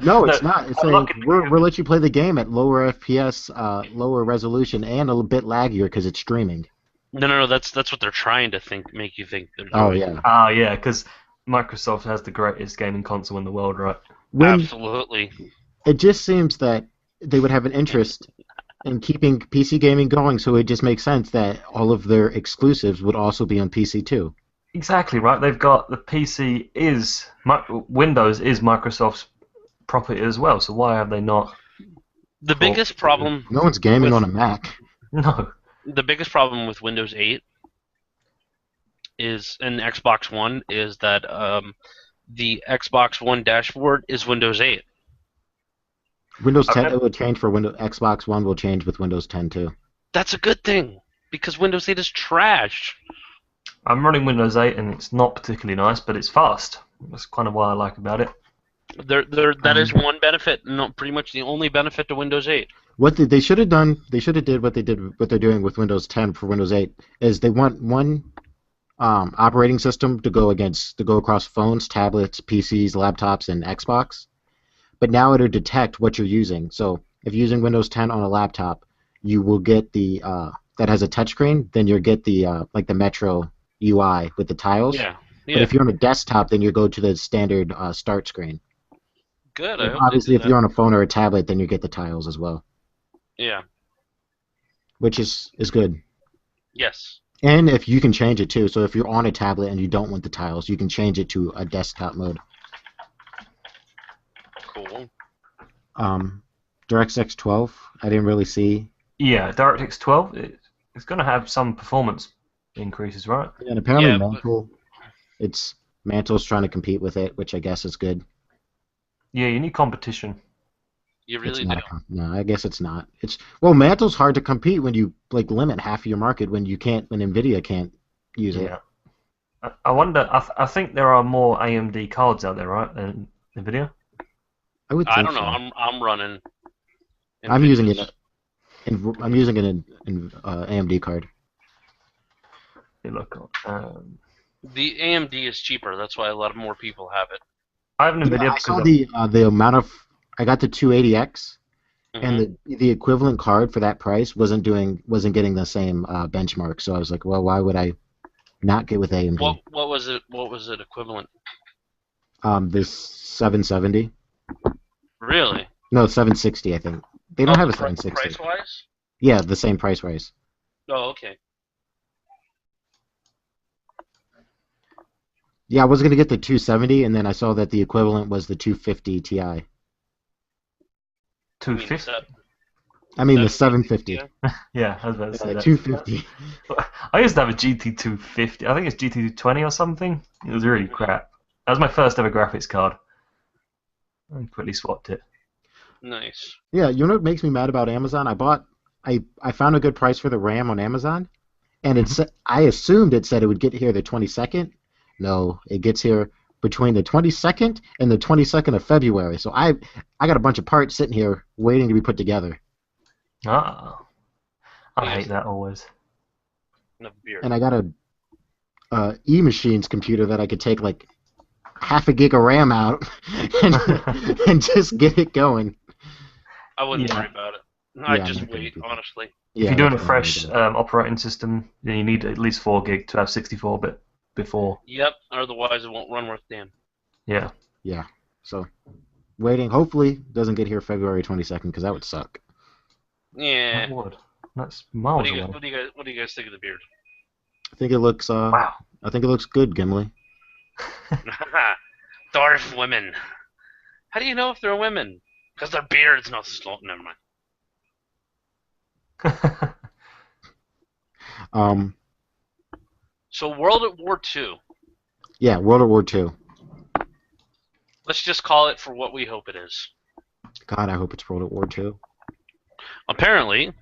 No, it's not. It's I'm saying looking- we'll let you play the game at lower FPS, lower resolution, and a little bit laggier because it's streaming. No. That's what they're trying to make you think they're doing. Oh yeah. Ah, yeah, because Microsoft has the greatest gaming console in the world, right? When Absolutely. it just seems that they would have an interest in keeping PC gaming going, so it just makes sense that all of their exclusives would also be on PC too. Exactly right. They've got the PC Windows is Microsoft's property as well. So why have they not The biggest problem No one's gaming with- on a Mac. No. the biggest problem with Windows 8 is and Xbox One is that the Xbox One dashboard is Windows 8. Windows 10 Okay. it will change for Windows. Xbox One will change with Windows 10 too. That's a good thing because Windows 8 is trash. I'm running Windows 8 and it's not particularly nice, but it's fast. That's kind of what I like about it. That is one benefit, not pretty much the only benefit to Windows 8. They should have done. They should have did what they're doing with Windows 10 for Windows 8 is they want one operating system to go across phones, tablets, PCs, laptops, and Xbox. But now it'll detect what you're using. So if you're using Windows 10 on a laptop, you will get the that has a touchscreen. Then you'll get the like the Metro UI with the tiles. Yeah. But if you're on a desktop, then you go to the standard start screen. Good. And I hope obviously, they if do you're on a phone or a tablet, then you get the tiles as well, that. Yeah. which is good. Yes. And if you can change it too, so if you're on a tablet and you don't want the tiles, you can change it to a desktop mode. Cool. DirectX 12, I didn't really see. Yeah, DirectX 12, it's going to have some performance increases, right? And apparently Yeah, but- Mantle's trying to compete with it, which I guess is good. Yeah, you need competition. You really It's do. not no, I guess it's not. Mantle's hard to compete when you like limit half of your market when Nvidia can't use it. Yeah. I wonder, I think there are more AMD cards out there, right, than NVIDIA? I would think I don't know. so. I'm running. I'm using it. NVIDIA's. I'm using it in AMD card. You look. The AMD is cheaper. That's why a lot more people have it. I have an NVIDIA I saw because the amount of I got the 280X Mhm. and the equivalent card for that price wasn't getting the same benchmark. So I was like, well, why would I not get with AMD? What was it? What was it equivalent? This 770. Really? No, 760. I think they don't have a 760. Price wise? Yeah, the same price range. Oh, okay. Yeah, I was gonna get the 270, and then I saw that the equivalent was the 250 Ti. I mean, 250. I mean the 750. Yeah, I was about to say that. 250. I used to have a GT250. I think it's GT220 or something. It was really crap. That was my first ever graphics card. I quickly swapped it. Nice. Yeah, you know what makes me mad about Amazon? I found a good price for the RAM on Amazon, and I assumed it said it would get here the 22nd. No, it gets here between the 22nd and the 22nd of February. So I got a bunch of parts sitting here waiting to be put together. Ah, I Yes. hate that always. Enough beer. And I got a E-Machines computer that I could take like half a gig of RAM out and just get it going. I wouldn't Yeah. worry about it. I'd Yeah, just I'm not gonna wait, do that. honestly. Yeah, If you're doing a that's what I'm fresh gonna do. operating system, then you need at least 4 gig to have 64-bit before. Yep. Otherwise, it won't run worth damn. Yeah. Yeah, so waiting. Hopefully, doesn't get here February 22nd because that would suck. Yeah. That would. That's What miles do you away. guys? What do you guys think of the beard? I think it looks. Wow. I think it looks good, Gimli. Dwarf women. How do you know if they're women? Because their beards. No, never mind. So World at War II. Yeah, World War II. Let's just call it for what we hope it is. God, I hope it's World War II. Apparently,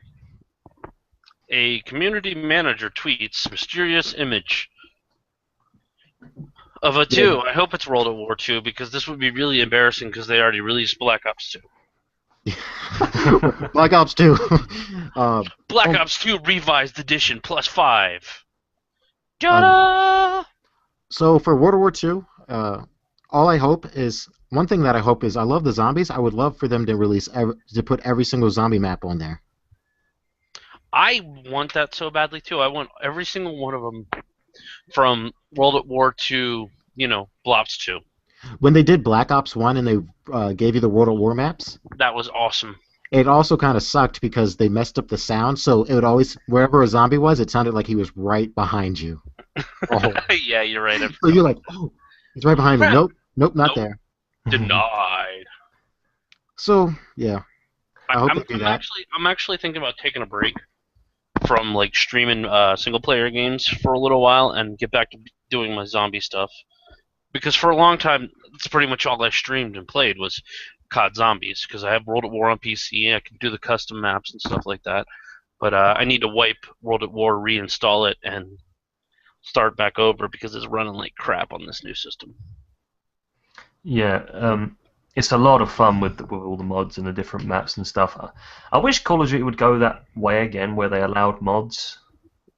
a community manager tweets mysterious image of a 2. I hope it's World at War II because this would be really embarrassing because they already released Black Ops 2. Black Ops 2. Black Oh. Ops 2 Revised Edition plus 5. Ta-da! So for World War II, all I hope is one thing that I hope is I love the zombies. I would love for them to to put every single zombie map on there. I want that so badly too. I want every single one of them from World at War II, Blops 2. When they did Black Ops 1 and they gave you the World War maps, That was awesome. it also kind of sucked because they messed up the sound. So it would always, wherever a zombie was, it sounded like he was right behind you. Oh. Yeah, you're right. So you're like, oh, he's right behind me. Crap. Nope, not Nope. there. Denied. So yeah, I hope they do that. I'm actually thinking about taking a break from like streaming single player games for a little while and get back to doing my zombie stuff. Because for a long time, it's pretty much all I streamed and played was COD Zombies. Because I have World at War on PC, I can do the custom maps and stuff like that. But I need to wipe World at War, reinstall it, and start back over because it's running like crap on this new system. Yeah, it's a lot of fun with all the mods and the different maps and stuff. I wish Call of Duty would go that way again, where they allowed mods,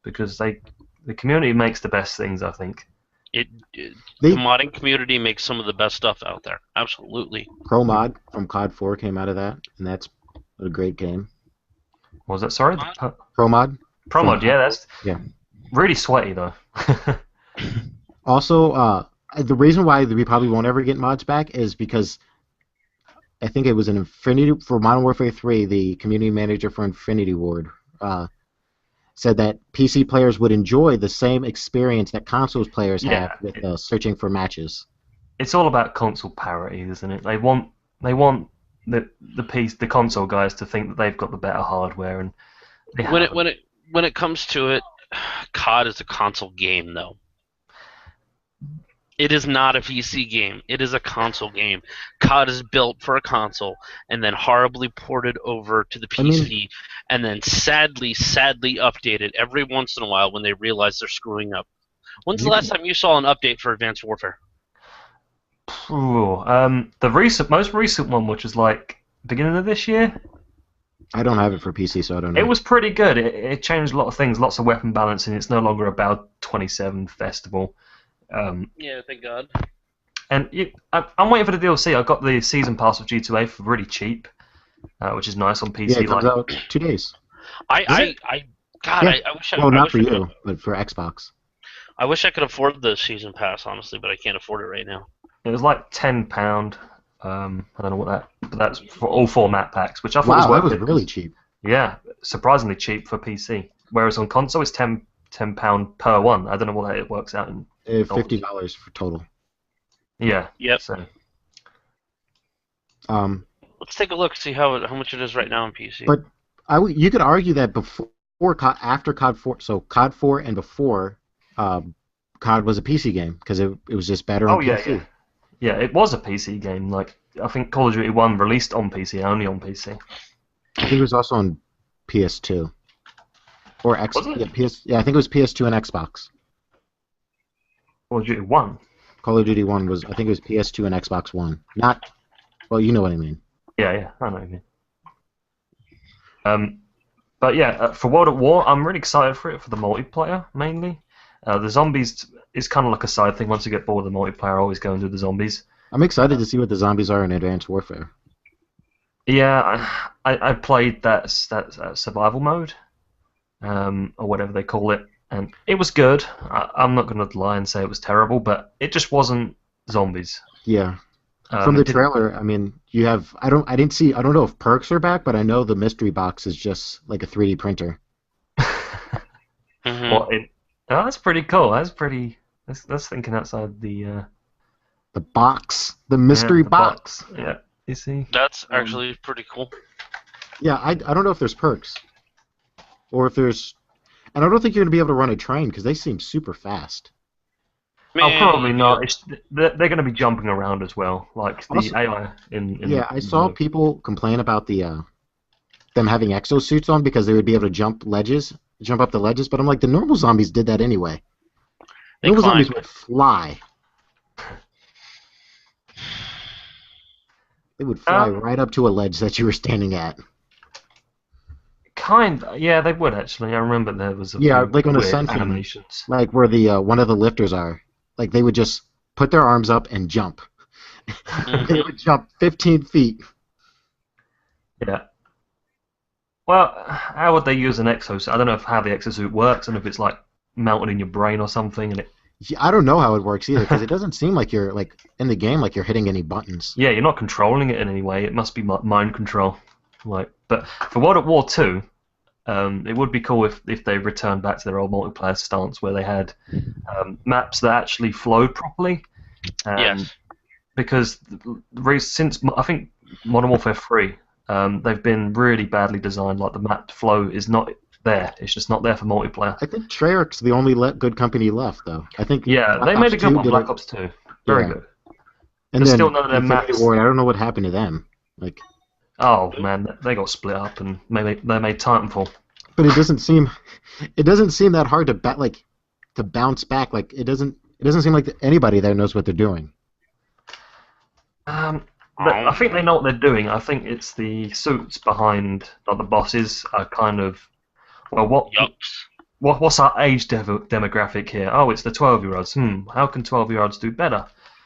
because the community makes the best things, I think. The modding community makes some of the best stuff out there. Absolutely. Pro Mod from COD 4 came out of that, and that's a great game. What was that? Sorry? Pro Mod? Pro Mod, yeah, that's yeah. Really sweaty, though. Also, the reason why we probably won't ever get mods back is because I think it was in for Modern Warfare 3, the community manager for Infinity Ward said that PC players would enjoy the same experience that consoles players have with searching for matches. It's all about console parity, isn't it? They want the console guys to think that they've got the better hardware, and when it comes to it, COD is a console game, though. It is not a PC game. It is a console game. COD is built for a console and then horribly ported over to the PC and then sadly updated every once in a while when they realize they're screwing up. When's the last time you saw an update for Advanced Warfare? The most recent one, which was like beginning of this year. I don't have it for PC, so I don't know. It was pretty good. It changed a lot of things, lots of weapon balancing. It's no longer about 27 Festival. Yeah, thank God. And I'm waiting for the DLC. I got the season pass of G2A for really cheap, which is nice on PC. Yeah, it comes out 2 days. I wish I. Well, not for you, but for Xbox. I wish I could afford the season pass, honestly, but I can't afford it right now. It was like £10. I don't know what that, but that's for all 4 map packs, which I thought was worth it. Really cheap. Yeah, surprisingly cheap for PC. Whereas on console, it's £10 per one. I don't know what that works out in. $50 for total. Yeah. Yep. So. Let's take a look, see how much it is right now on PC. But you could argue that after COD 4, so COD 4 and before, COD was a PC game because it was just better on PC. Yeah, it was a PC game. Like I think Call of Duty 1 released on PC, only on PC. I think it was also on PS2 or Xbox. Yeah, I think it was PS2 and Xbox. Call of Duty 1. Call of Duty 1 was, I think it was PS2 and Xbox One. Not, well, you know what I mean. Yeah, I know what you mean. But yeah, for World at War, I'm really excited for it for the multiplayer mainly. The zombies is kind of like a side thing. Once you get bored of the multiplayer, I always go and do the zombies. I'm excited to see what the zombies are in Advanced Warfare. Yeah, I played that survival mode, or whatever they call it, and it was good. I'm not going to lie and say it was terrible, but it just wasn't zombies. Yeah. From the trailer, I mean, you have I don't know if perks are back, but I know the mystery box is just like a 3D printer. Well, that's pretty cool. That's thinking outside the box, the mystery box. Yeah, you see. That's actually pretty cool. Yeah, I don't know if there's perks, or if there's, and I don't think you're gonna be able to run a train because they seem super fast. Man, probably not. They're going to be jumping around as well, like the also, AI in yeah, I saw people complain about the them having exosuits on because they would be able to jump up the ledges. But I'm like, the normal zombies did that anyway. Normal zombies would fly. They would fly right up to a ledge that you were standing at. Yeah, they would actually. I remember there was like on Ascension, animations, like where the one of the lifters are. Like, they would just put their arms up and jump. They would jump 15 feet. Yeah. Well, how would they use an exosuit? I don't know how the exosuit works, and if it's, like, melted in your brain or something. I don't know how it works either, because it doesn't seem like you're, like, in the game, like you're hitting any buttons. Yeah, you're not controlling it in any way. It must be mind control. But for World at War 2... it would be cool if they returned back to their old multiplayer stance where they had maps that actually flowed properly. Yes. Because since I think Modern Warfare 3 They've been really badly designed. Like the map flow is not there. It's just not there for multiplayer. I think Treyarch's the only good company left, though. I think Yeah, Black they Ops made a good 2 one, did Black it. Ops 2. Very Yeah. good. And There's then still none of their Infinity maps. Ward, I don't know what happened to them. Like, Oh man, they got split up and they made Titanfall. but it doesn't seem that hard to bounce back. Like it doesn't seem like anybody there knows what they're doing. I think they know what they're doing. I think it's the suits behind, like the bosses are kind of, well, Yups. what's our age demographic here? Oh, it's the 12-year-olds. How can 12-year-olds do better?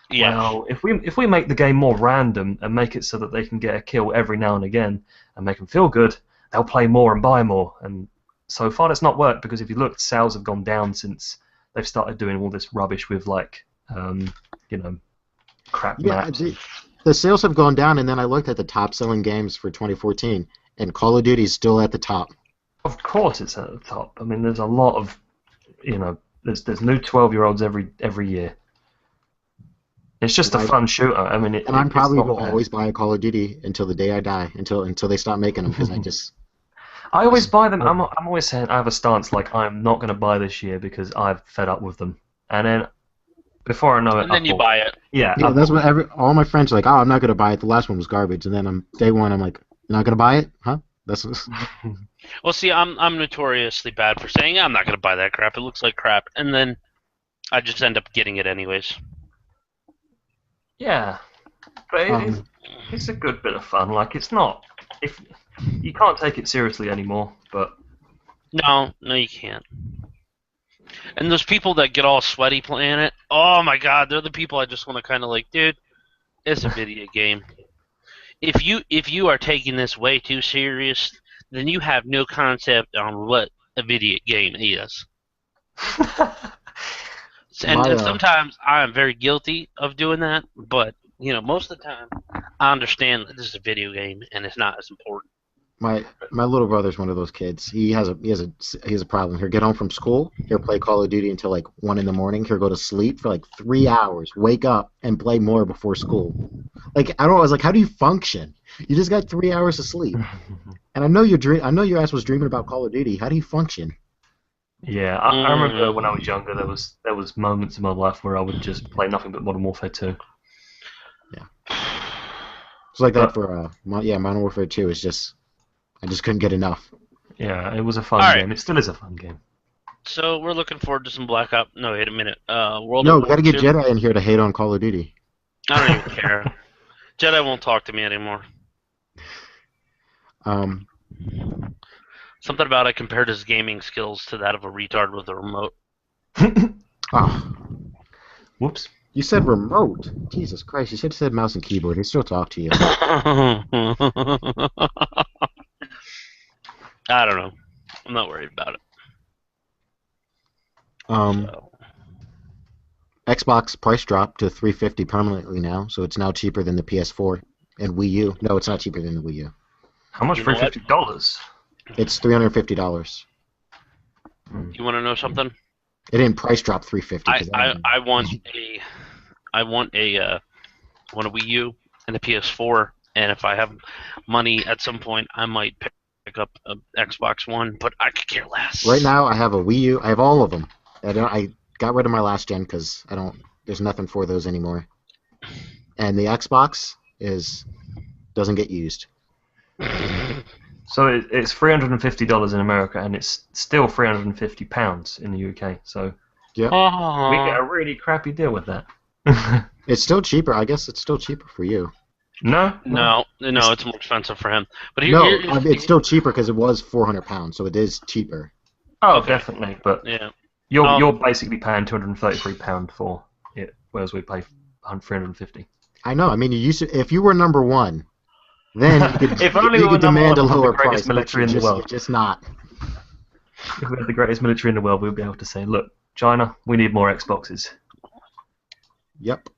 Yeah. Well, if we make the game more random and make it so that they can get a kill every now and again and make them feel good, they'll play more and buy more. And so far, it's not worked because if you look, sales have gone down since they've started doing all this rubbish with crap Yeah, maps. the sales have gone down, and then I looked at the top selling games for 2014, and Call of Duty is still at the top. Of course, it's at the top. I mean, there's a lot of, there's new 12-year-olds every year. It's just a fun shooter. I mean, And I'm probably it's will not bad. always buy a Call of Duty until the day I die, until they stop making them, because I always buy them. I'm always saying I have a stance like I'm not going to buy this year because I've fed up with them. And then before I know it, And then you buy it. Yeah, yeah, that's what all my friends are like. Oh, I'm not gonna buy it. The last one was garbage, and then day one, I'm like, you're not gonna buy it, huh? That's Well, see, I'm notoriously bad for saying I'm not going to buy that crap. It looks like crap, and then I just end up getting it anyways. yeah. But it's a good bit of fun. Like it's not if you can't take it seriously anymore. But No, you can't. And those people that get all sweaty playing it, oh my god, they're the people I just want to kind of like, dude, it's a video game. If you are taking this way too serious, then you have no concept on what a video game is. And sometimes I am very guilty of doing that, but most of the time I understand that this is a video game and it's not as important. my little brother's one of those kids. He has a problem. He'll get home from school. He'll play Call of Duty until like 1 a.m. He'll go to sleep for like 3 hours, wake up, and play more before school. Like I was like, how do you function? You just got 3 hours of sleep, and I know your ass was dreaming about Call of Duty. How do you function? yeah, I remember when I was younger, there was moments in my life where I would just play nothing but Modern Warfare 2. It's like that for Modern Warfare 2. It's just I just couldn't get enough. Yeah, it was a fun All right. game. It still is a fun game. So we're looking forward to some Black Ops. No, wait a minute. World No, of we got to get Warcraft. Jedi in here to hate on Call of Duty. I don't even care. Jedi won't talk to me anymore. Something about I compared his gaming skills to that of a retard with a remote. Oh, Whoops. you said remote. Jesus Christ! You should have said mouse and keyboard. He'd still talk to you. I don't know. I'm not worried about it. So. Xbox price dropped to $350 permanently now, so it's now cheaper than the PS4 and Wii U. No, it's not cheaper than the Wii U. How much You for know what? $50? It's $350. You want to know something? It didn't price drop $350. I want a Wii U and a PS4, and if I have money at some point, I might pick up an Xbox One, but I could care less. Right now, I have a Wii U. I have all of them. I got rid of my last gen because there's nothing for those anymore. And the Xbox doesn't get used. So it's $350 in America, and it's still £350 in the UK. So Yeah, Oh. we get a really crappy deal with that. it's still cheaper. I guess it's still cheaper for you. No, it's more expensive for him. But It's still cheaper because it was £400, so it is cheaper. Oh, Okay. definitely. But yeah. you're basically paying £233 for it, whereas we pay $350. I know. I mean, if you were number one, then you could, If only you we were could demand a number one, lower the greatest price. military in the world. You're just not. If we had the greatest military in the world, we'd be able to say, look, China, we need more Xboxes. Yep.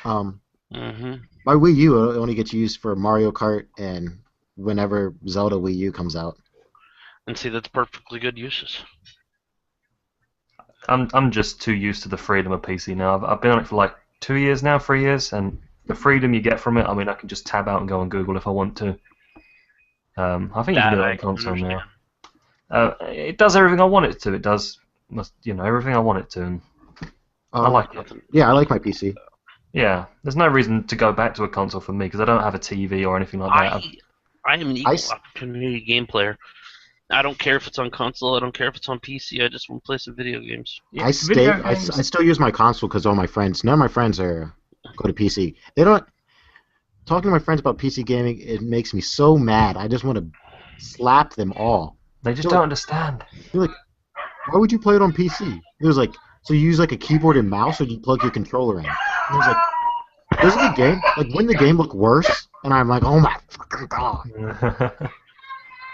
Mm-hmm. My Wii U only gets used for Mario Kart and whenever Zelda Wii U comes out. And see, that's perfectly good uses. I'm just too used to the freedom of PC now. I've been on it for like 2 years now, 3 years, and the freedom you get from it. I mean, I can just tab out and go on Google if I want to. I think you can That do it I on console understand. now. It does everything I want it to. It does, everything I want it to, and I like it. Yeah, I like my PC. Yeah, there's no reason to go back to a console for me because I don't have a TV or anything like that. I am an I equal s- opportunity game player. I don't care if it's on console. I don't care if it's on PC. I just want to play some video games. Yeah, I video stay. I games. still use my console because all my friends. None of my friends are go to PC. They don't. Talking to my friends about PC gaming, it makes me so mad. I just want to slap them all. They just They're don't like, understand. they're like, why would you play it on PC? It was like, so you use like a keyboard and mouse, or do you plug your controller in? And I was like, doesn't the game wouldn't the game look worse? And I'm like, oh my fucking god.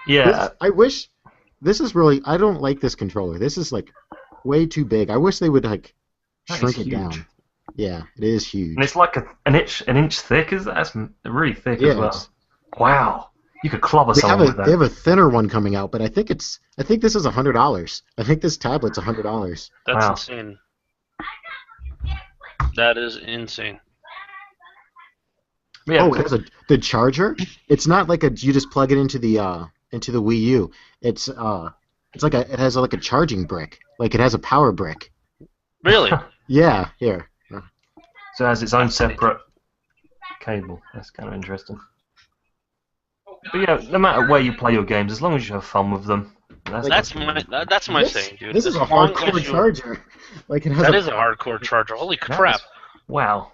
Yeah, I wish this is really. I don't like this controller. This is like way too big. I wish they would like that shrink is it down. huge. Yeah, it is huge. And it's like an inch thick. That's really thick Yeah, as well. Wow, you could clobber they someone have with that. they have a thinner one coming out, but I think this is $100. I think this tablet's $100. That's Wow. insane. That is insane. Yeah, Oh, it has the charger. It's not like you just plug it into the Wii U. It's like it has like a charging brick. Like it has a power brick. Really? Yeah, here. so it has its own separate cable. That's kind of interesting. But yeah, no matter where you play your games, as long as you have fun with them, That's my This, saying, dude. this is a As long as hardcore you- charger. Like it has That is a hardcore charger. Holy crap! Wow.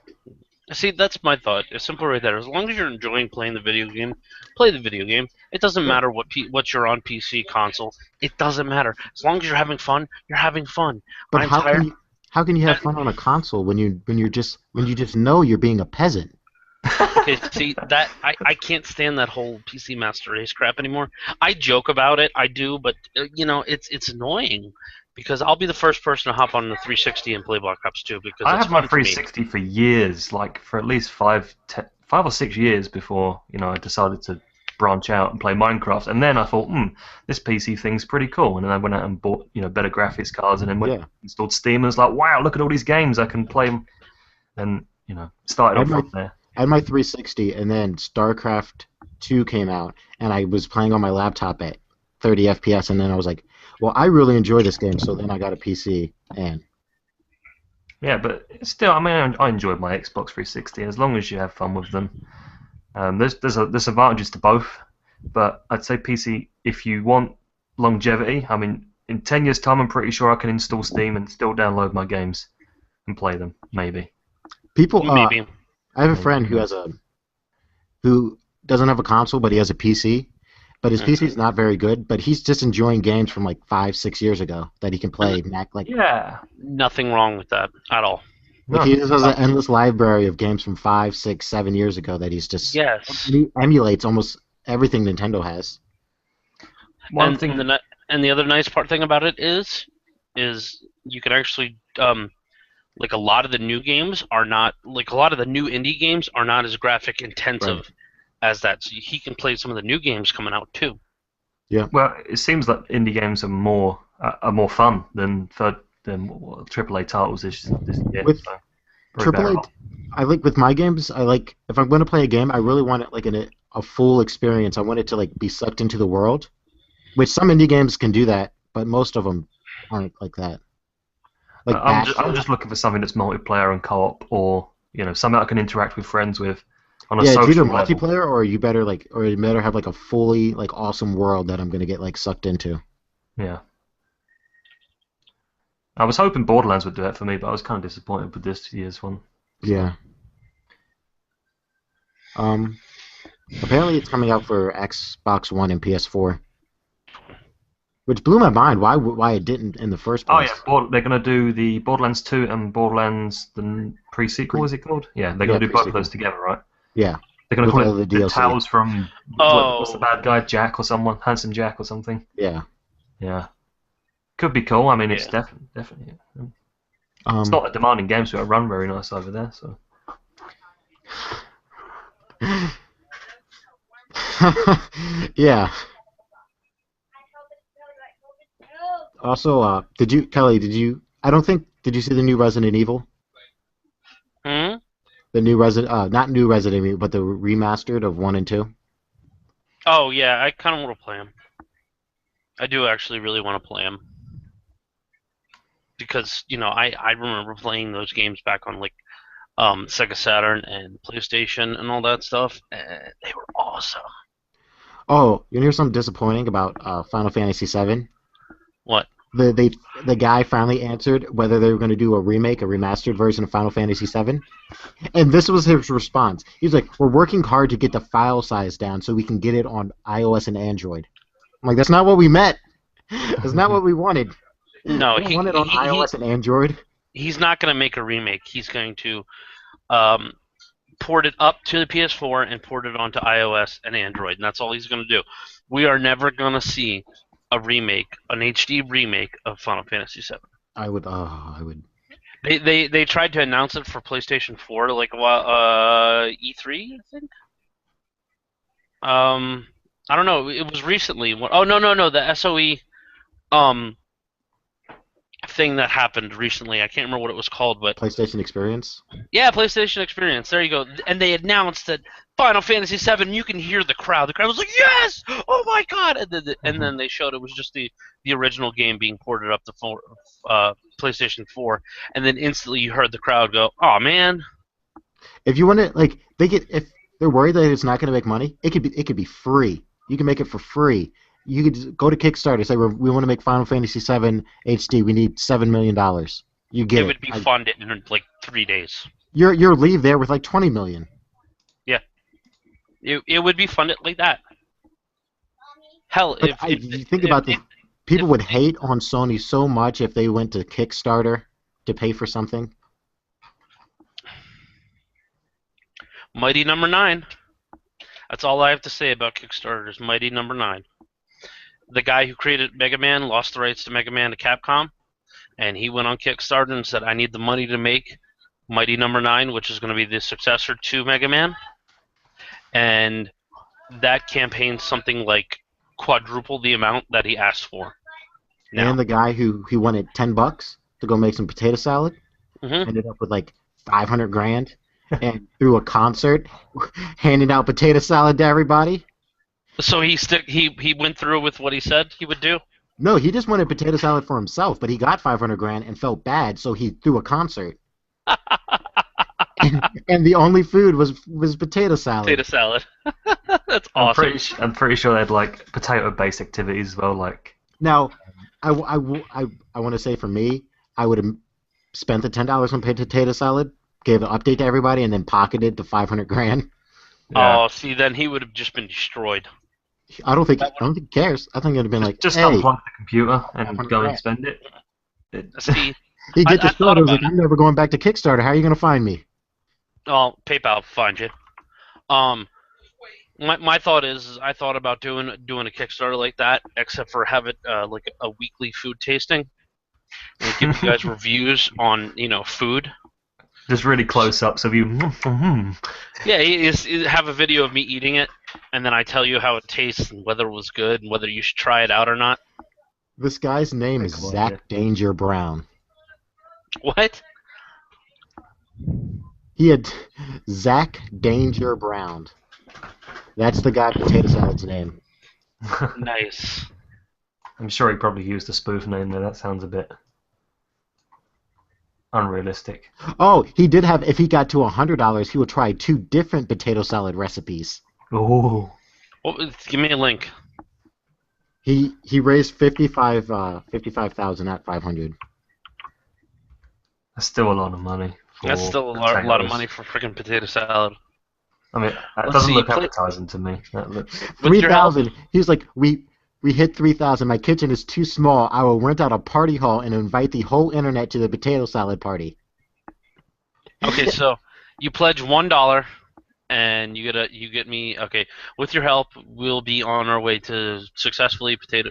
See, that's my thought. It's simple right there. As long as you're enjoying playing the video game, play the video game. It doesn't matter what you're on PC, console. It doesn't matter. As long as you're having fun, you're having fun. But I'm how tired. can you have fun on a console when you just know you're being a peasant? Okay, see that I can't stand that whole PC Master Race crap anymore. I joke about it, I do, but it's annoying because I'll be the first person to hop on the 360 and play Black Ops 2 because I it's had my fun for me. 360 for years, like for at least 5 or 6 years before I decided to branch out and play Minecraft. And then I thought, this PC thing's pretty cool. And then I went out and bought better graphics cards, and then installed Steam, and was like, wow, look at all these games I can play. And started off from there. I had my 360, and then StarCraft 2 came out, and I was playing on my laptop at 30 FPS, and then I was like, well, I really enjoy this game, so then I got a PC, and Yeah, but still, I mean, I enjoyed my Xbox 360 as long as you have fun with them. There's advantages to both, but I'd say PC, if you want longevity, I mean, in 10 years' time, I'm pretty sure I can install Steam and still download my games and play them, maybe. people. Maybe. I have a friend who doesn't have a console, but he has a PC. But his PC is not very good. But he's just enjoying games from like 5-6 years ago that he can play. Yeah. Nothing wrong with that at all. Like he just has an endless library of games from 5, 6, 7 years ago that he's just Yes. he emulates almost everything Nintendo has. One thing. And the other nice thing about it is you can actually like a lot of the new games are not like a lot of the new indie games are not as graphic intensive as that. So he can play some of the new games coming out too. Well, it seems like indie games are more fun than AAA titles this year. With so probably better AAA, off. I like with my games. I like if I'm going to play a game, I really want it like a full experience. I want it to like be sucked into the world. Which some indie games can do that, but most of them aren't like that. Like I'm just looking for something that's multiplayer and co-op, or something I can interact with friends with on a it's social either level. multiplayer or you better have like a fully like awesome world that I'm gonna get like sucked into. Yeah. I was hoping Borderlands would do that for me, but I was kind of disappointed with this year's one. Yeah. Apparently it's coming out for Xbox One and PS4, which blew my mind. Why it didn't in the first Oh place? yeah, they're going to do the Borderlands 2 and Borderlands the pre-sequel. Is it called? Yeah, they're going to do both of those together, right? Yeah. They're going to With call all it the DLC. Tales from what's the bad guy, Jack or someone, Handsome Jack or something. Yeah. Yeah, could be cool. I mean, it's definitely. It's not a demanding game, so it'll run very nice over there. So. Yeah. Also, Kelly, did you see the new Resident Evil? Hmm? The new not new Resident Evil, but the remastered of 1 and 2. Oh yeah, I kind of want to play them. I do actually really want to play them because I remember playing those games back on like Sega Saturn and PlayStation and all that stuff, and they were awesome. Oh, you know something disappointing about Final Fantasy VII? What? The guy finally answered whether they were going to do a remastered version of Final Fantasy VII, and this was his response. He was like, "We're working hard to get the file size down so we can get it on iOS and Android." I'm like, "That's not what we meant. That's not what we wanted. No, we want it on iOS and Android." He's not going to make a remake. He's going to port it up to the PS4 and port it onto iOS and Android, and that's all he's going to do. We are never going to see a remake, an HD remake of Final Fantasy VII. I would. They tried to announce it for PlayStation 4 like a while, E3, I think. I don't know. It was recently. Oh no, the SOE thing that happened recently. I can't remember what it was called, but PlayStation Experience. Yeah, PlayStation Experience. There you go. And they announced that Final Fantasy VII. You can hear the crowd. The crowd was like, "Yes! Oh my god!" And then they showed it was just the original game being ported up to PlayStation 4, and then instantly you heard the crowd go, "Oh man!" If you want to, if they're worried that it's not going to make money, it could be free. You can make it for free. You could just go to Kickstarter, say we want to make Final Fantasy VII HD. We need $7 million. You get it. It would be funded in like 3 days. You'll leave there with like $20 million. Yeah, it would be funded like that. Hell, if you think about this, people would hate on Sony so much if they went to Kickstarter to pay for something. Mighty Number 9. That's all I have to say about Kickstarter is Mighty Number 9. The guy who created Mega Man lost the rights to Mega Man to Capcom, and he went on Kickstarter and said, "I need the money to make Mighty Number 9, which is going to be the successor to Mega Man." And that campaign's something like quadruple the amount that he asked for. Now, and the guy who wanted $10 to go make some potato salad Mhm. ended up with like 500 grand, and through a concert, handing out potato salad to everybody. So he went through with what he said he would do? No, he just wanted potato salad for himself, but he got 500 grand and felt bad, so he threw a concert. and the only food was potato salad. Potato salad. That's awesome. I'm pretty sure they had like potato-based activities as well. Like Now, I want to say for me, I would have spent the $10 on potato salad, gave an update to everybody, and then pocketed the 500 grand. yeah. Oh, see, then he would have just been destroyed. I don't think he cares. I think it'd have been like, just hey, unplug the computer and 500 go and grand. spend it. See, he get I the thought start. I was about like, I'm never going back to Kickstarter. How are you going to find me? well, PayPal will find you. My thought is I thought about doing a Kickstarter like that, except for have it like a weekly food tasting, and give you guys reviews on food. Just really close ups of you. Yeah, you have a video of me eating it, and then I tell you how it tastes and whether it was good and whether you should try it out or not. This guy's name is Cool Zach idea. Danger Brown. What? He had Zach Danger Brown. That's the guy potato salad's name. Nice. I'm sure he probably used a spoof name there. That sounds a bit unrealistic. Oh, he did have. If he got to $100, he would try 2 different potato salad recipes. Oh, Well, give me a link. He raised 55,000 at 500. that's still a lot of money. That's still a lot of money for freaking potato salad. I mean, that Let's doesn't see, look play- appetizing to me. That looks. With your help- 3,000. He was like, we hit 3,000. My kitchen is too small. I will rent out a party hall and invite the whole internet to the potato salad party. Okay, so you pledge $1, and you get me. Okay, with your help, we'll be on our way to successful potato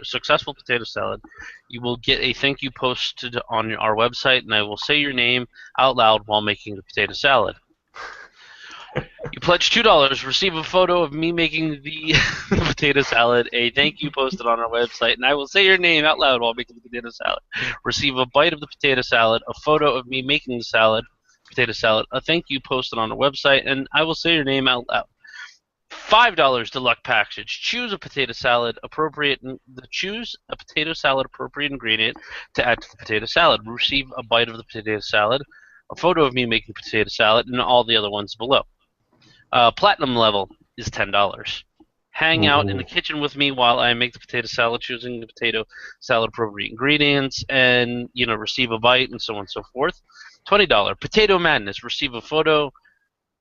salad. You will get a thank you posted on our website, and I will say your name out loud while making the potato salad. You pledge $2, receive a photo of me making the potato salad, a thank you posted on our website, and I will say your name out loud while making the potato salad. Receive a bite of the potato salad, a photo of me making the salad, potato salad, a thank you posted on our website, and I will say your name out loud. $5 deluxe package. Choose a potato salad appropriate ingredient to add to the potato salad. Receive a bite of the potato salad, a photo of me making potato salad, and all the other ones below. Platinum level is $10. Hang out in the kitchen with me while I make the potato salad, choosing the potato salad appropriate ingredients, and receive a bite and so on and so forth. $20. Potato Madness. Receive a photo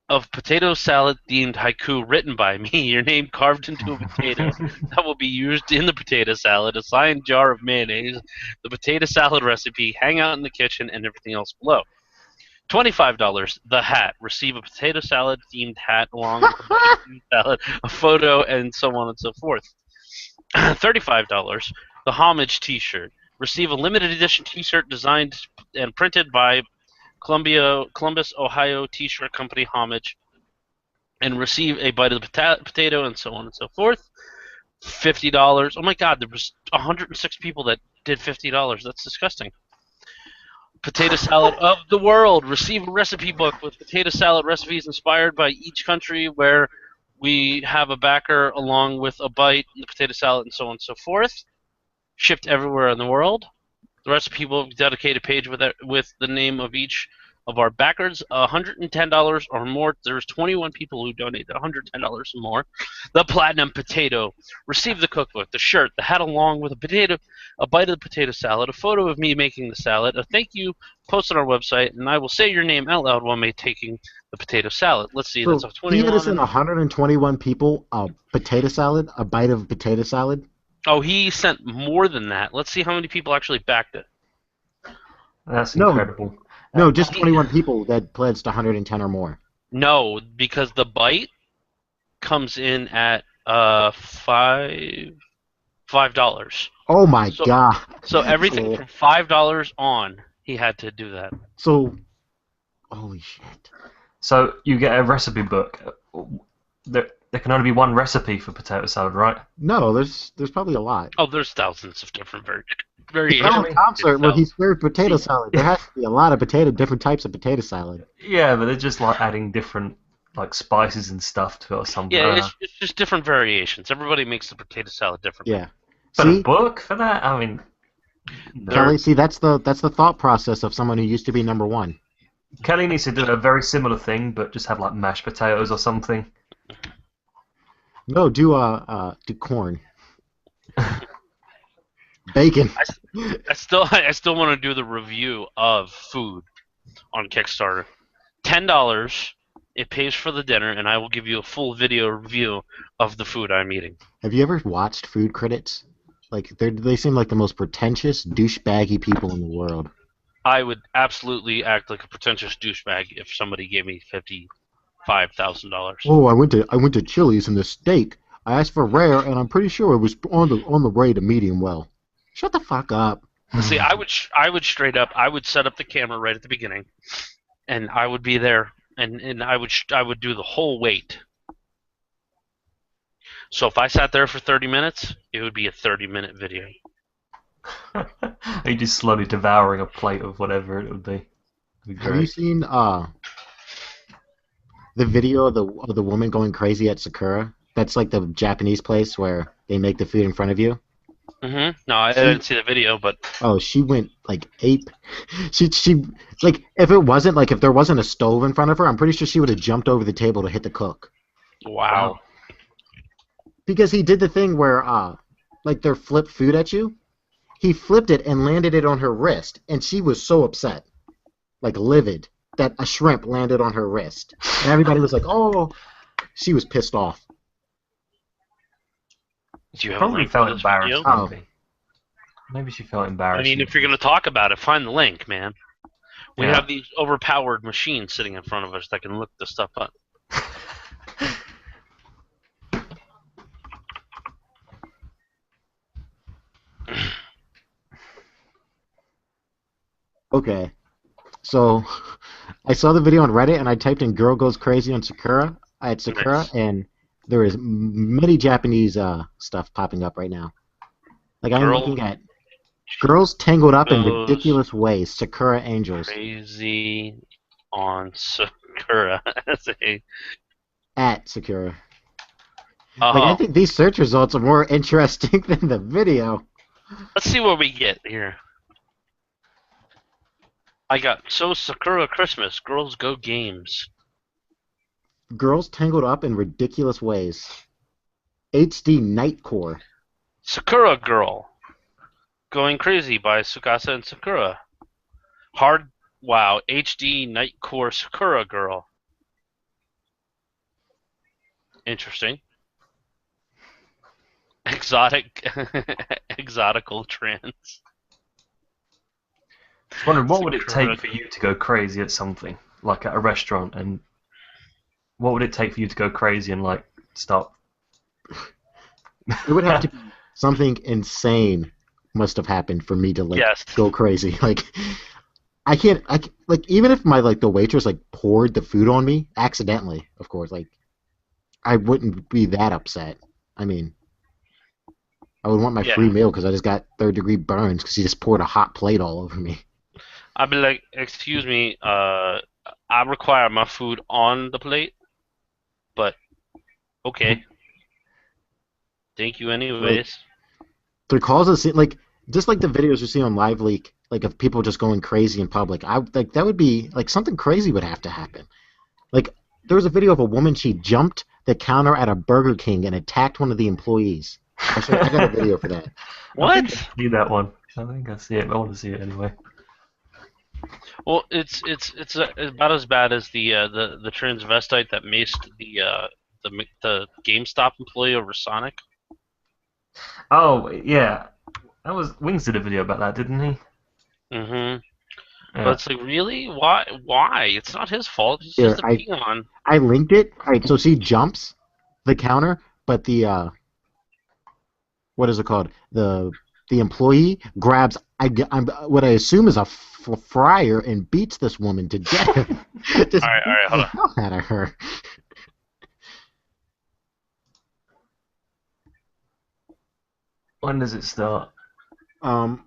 of potato salad themed haiku written by me, your name carved into a potato that will be used in the potato salad, a signed jar of mayonnaise, the potato salad recipe, hang out in the kitchen, and everything else below. $25. The hat. Receive a potato salad themed hat along with the salad, a photo, and so on and so forth. $35. The homage T-shirt. Receive a limited edition T-shirt designed and printed by Columbus, Ohio T-shirt company Homage, and receive a bite of the potato, and so on and so forth. $50. Oh my God, there was 106 people that did $50. That's disgusting. Potato salad of the world. Receive a recipe book with potato salad recipes inspired by each country, where we have a backer along with a bite, the potato salad, and so on and so forth. Shipped everywhere in the world. The recipe will be dedicated page with the name of each of our backers. $110 or more. There's 21 people who donated $110 or more. The Platinum Potato. Receive the cookbook, the shirt, the hat along with a bite of the potato salad, a photo of me making the salad, a thank you post on our website, and I will say your name out loud while taking the potato salad. Let's see. So that's 21. He had to send 121 people a potato salad, a bite of potato salad. Oh, he sent more than that. Let's see how many people actually backed it. That's incredible. No, just 21 people that pledged 110 or more. No, because the bite comes in at $5. Oh my God! So everything from $5 on, he had to do that. So, holy shit! So you get a recipe book. There can only be one recipe for potato salad, right? No, there's probably a lot. Oh, there's thousands of different variations. A concert where he served potato salad. There has to be a lot of different types of potato salad. Yeah, but they're just like adding different spices and stuff to it or something. Yeah, it's just different variations. Everybody makes the potato salad differently. Yeah. But a book for that? I mean, Kelly, see, that's the thought process of someone who used to be number one. Kelly needs to do a very similar thing, but just have mashed potatoes or something. No, do corn. Bacon. I still want to do the review of food on Kickstarter. $10. It pays for the dinner, and I will give you a full video review of the food I'm eating. Have you ever watched food critics? They seem like the most pretentious, douchebaggy people in the world. I would absolutely act like a pretentious douchebag if somebody gave me $55,000. Oh, I went to Chili's and the steak. I asked for rare, and I'm pretty sure it was on the way to medium well. Shut the fuck up. See, I would straight up. I would set up the camera right at the beginning, and I would be there, and I would do the whole wait. So if I sat there for 30 minutes, it would be a 30-minute video. Are you just slowly devouring a plate of whatever it would be? Have you seen the video of the woman going crazy at Sakura? That's like the Japanese place where they make the food in front of you. Mm-hmm. No, I didn't see the video, but oh, she went ape. She if it wasn't if there wasn't a stove in front of her, I'm pretty sure she would have jumped over the table to hit the cook. Wow. Because he did the thing where they're flip food at you. He flipped it and landed it on her wrist, and she was so upset, livid, that a shrimp landed on her wrist, and everybody was like, "Oh," she was pissed off. Do you have Probably felt embarrassed. Oh. Maybe she felt embarrassed. I mean, if you're going to talk about it, find the link, man. We have these overpowered machines sitting in front of us that can look this stuff up. Okay, so I saw the video on Reddit and I typed in "girl goes crazy on Sakura" at Sakura, Nice. and there is many Japanese stuff popping up right now. I'm looking at girls tangled up in goes ridiculous ways. Sakura angels. Crazy on Sakura as a. At Sakura. Like, I Oh, think these search results are more interesting than the video. let's see what we get here. I got so Sakura Christmas. Girls Go Games. Girls tangled up in ridiculous ways. HD Nightcore. Sakura Girl. Going Crazy by Tsukasa and Sakura. Hard. Wow. HD Nightcore Sakura Girl. Interesting. Exotic. Exotical trans. Just wondering, what would it Sakura. take for you to go crazy at something, like at a restaurant, and what would it take for you to go crazy and like stop? It would have to be something insane must have happened for me to like Yes. go crazy. Like like even if my like the waitress like poured the food on me accidentally, of course, like I wouldn't be that upset. I mean, I would want my Yeah. free meal because I just got third-degree burns because he just poured a hot plate all over me. I'd be like, excuse me, I require my food on the plate, but okay. Thank you anyways. There calls a scene like just like the videos you see on Live Leak, like of people just going crazy in public. I like that would be like something crazy would have to happen. Like there was a video of a woman, she jumped the counter at a Burger King and attacked one of the employees. I got a video for that. What? See that one? I think I see it. But I want to see it anyway. Well, it's about as bad as the transvestite that maced the GameStop employee over Sonic. Oh yeah, that was Wings did a video about that, didn't he? Mm-hmm. Yeah. But it's like, really? Why? Why? It's not his fault. He's Here, just a peon. I linked it. All right, so she jumps the counter, but the what is it called? The employee grabs what I assume is a fryer and beats this woman to death. Just All right, hold on. beats the hell out of her. When does it start? Um,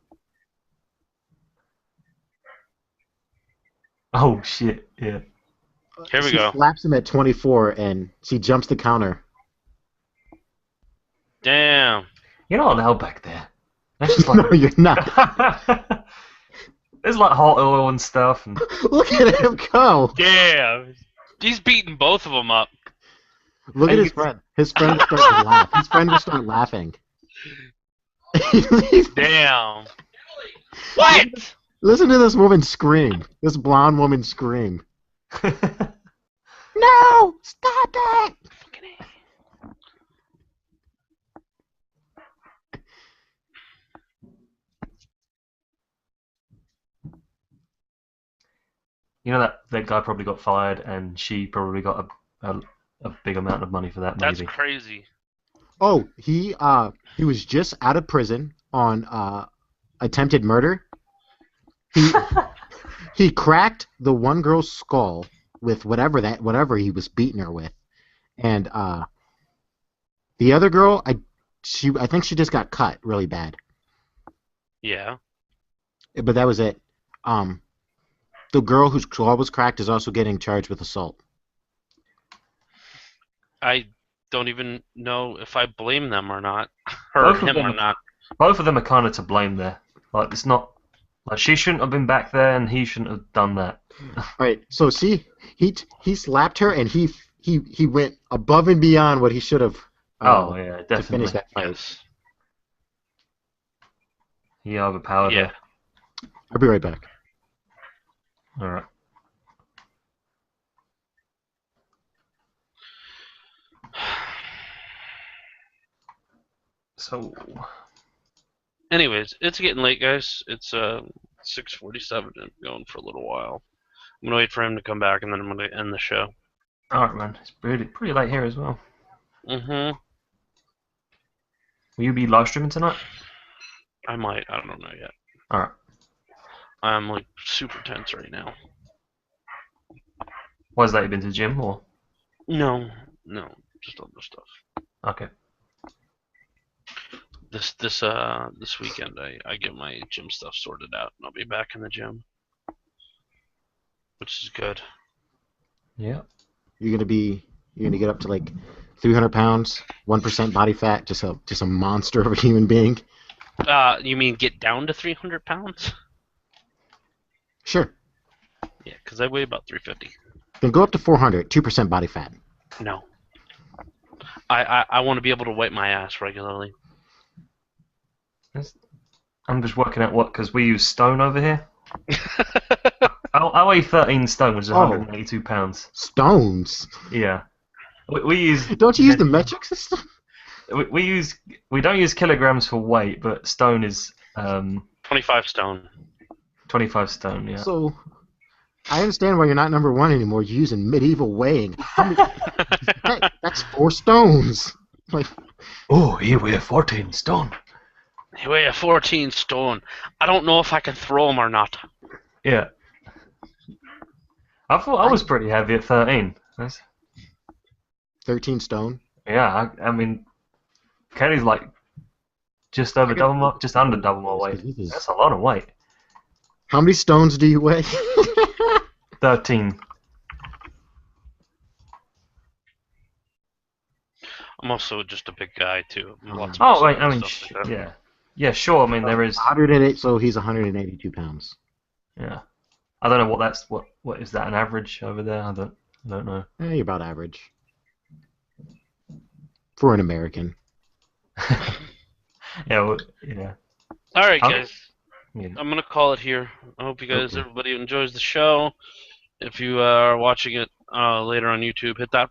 Oh shit! Yeah. Here we she go. slaps him at 24, and she jumps the counter. Damn. You're not allowed back there. That's just like No, you're not. there's like hot oil and stuff. And Look at him go. Damn. He's beating both of them up. Look at And his friend. His friend will start to laugh. His friend will start laughing. Damn. What? Listen to this woman scream. This blonde woman scream. No! Stop it! you know that guy probably got fired, and she probably got a big amount of money for that. That's Maybe. crazy. Oh, he was just out of prison on attempted murder. He cracked the one girl's skull with whatever he was beating her with, and the other girl, I think she just got cut really bad, Yeah. but that was it. The girl whose skull was cracked is also getting charged with assault. I don't even know if I blame them or not. Her Both or of him them or not. Both of them are kind of to blame there. Like it's not like she shouldn't have been back there, and he shouldn't have done that. All right, so see, he slapped her, and he went above and beyond what he should have. Oh yeah, To finish definitely. that fight. Yes. He overpowered Yeah. her. I'll be right back. All right. So Anyways, it's getting late, guys. It's 6:47 and I'm going for a little while. I'm gonna wait for him to come back and then I'm gonna end the show. all right, man. It's pretty late here as well. Mm-hmm. Will you be live streaming tonight? I might. I don't know yet. All right. I'm like super tense right now. Why is that? You been to the gym or? No, just other stuff. Okay. This weekend I get my gym stuff sorted out and I'll be back in the gym. which is good. Yeah. You're gonna get up to like 300 pounds, 1% body fat, just a monster of a human being. You mean get down to 300 pounds? Sure. Yeah, because I weigh about 350. Then go up to 400, 2% body fat. No. I want to be able to wipe my ass regularly. I'm just working out what, because we use stone over here. I weigh 13 stone, which is 182 pounds. Stones. Yeah. We use. Don't you use the metric system? We don't use kilograms for weight, but stone is 25 stone. 25 stone. Yeah. So, I understand why you're not number one anymore. You're using medieval weighing. That's 4 stones. Like, Oh, you weigh 14 stone. You weigh 14 stone. I don't know if I can throw them or not. Yeah. I thought I was pretty heavy at 13. 13 stone. Yeah, I mean, Kenny's like just under double my weight. That's a lot of weight. How many stones do you weigh? 13. I'm also just a big guy too. Lots of Oh, muscle wait, I and mean, stuff like that. yeah. Yeah, sure. I mean, there is. 108, so he's 182 pounds. Yeah. I don't know what is that an average over there? I don't know. You're about average. For an American. Yeah, well, yeah. All right, guys. Yeah. I'm gonna call it here. I hope you guys, Okay. everybody, enjoys the show. If you are watching it later on YouTube, hit that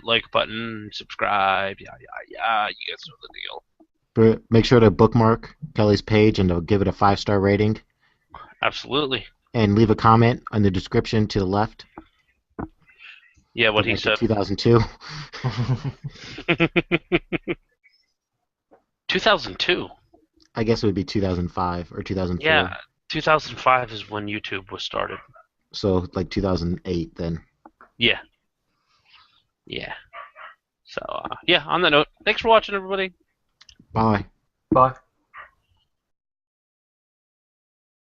like button, subscribe. Yeah. You guys know the deal. But make sure to bookmark Kelly's page and to give it a 5-star rating. Absolutely. And leave a comment in the description to the left. Yeah, what he said. 2002. 2002. I guess it would be 2005 or 2004. Yeah, 2005 is when YouTube was started. So like 2008 then. Yeah. So, yeah, on that note, thanks for watching, everybody. Bye. Bye.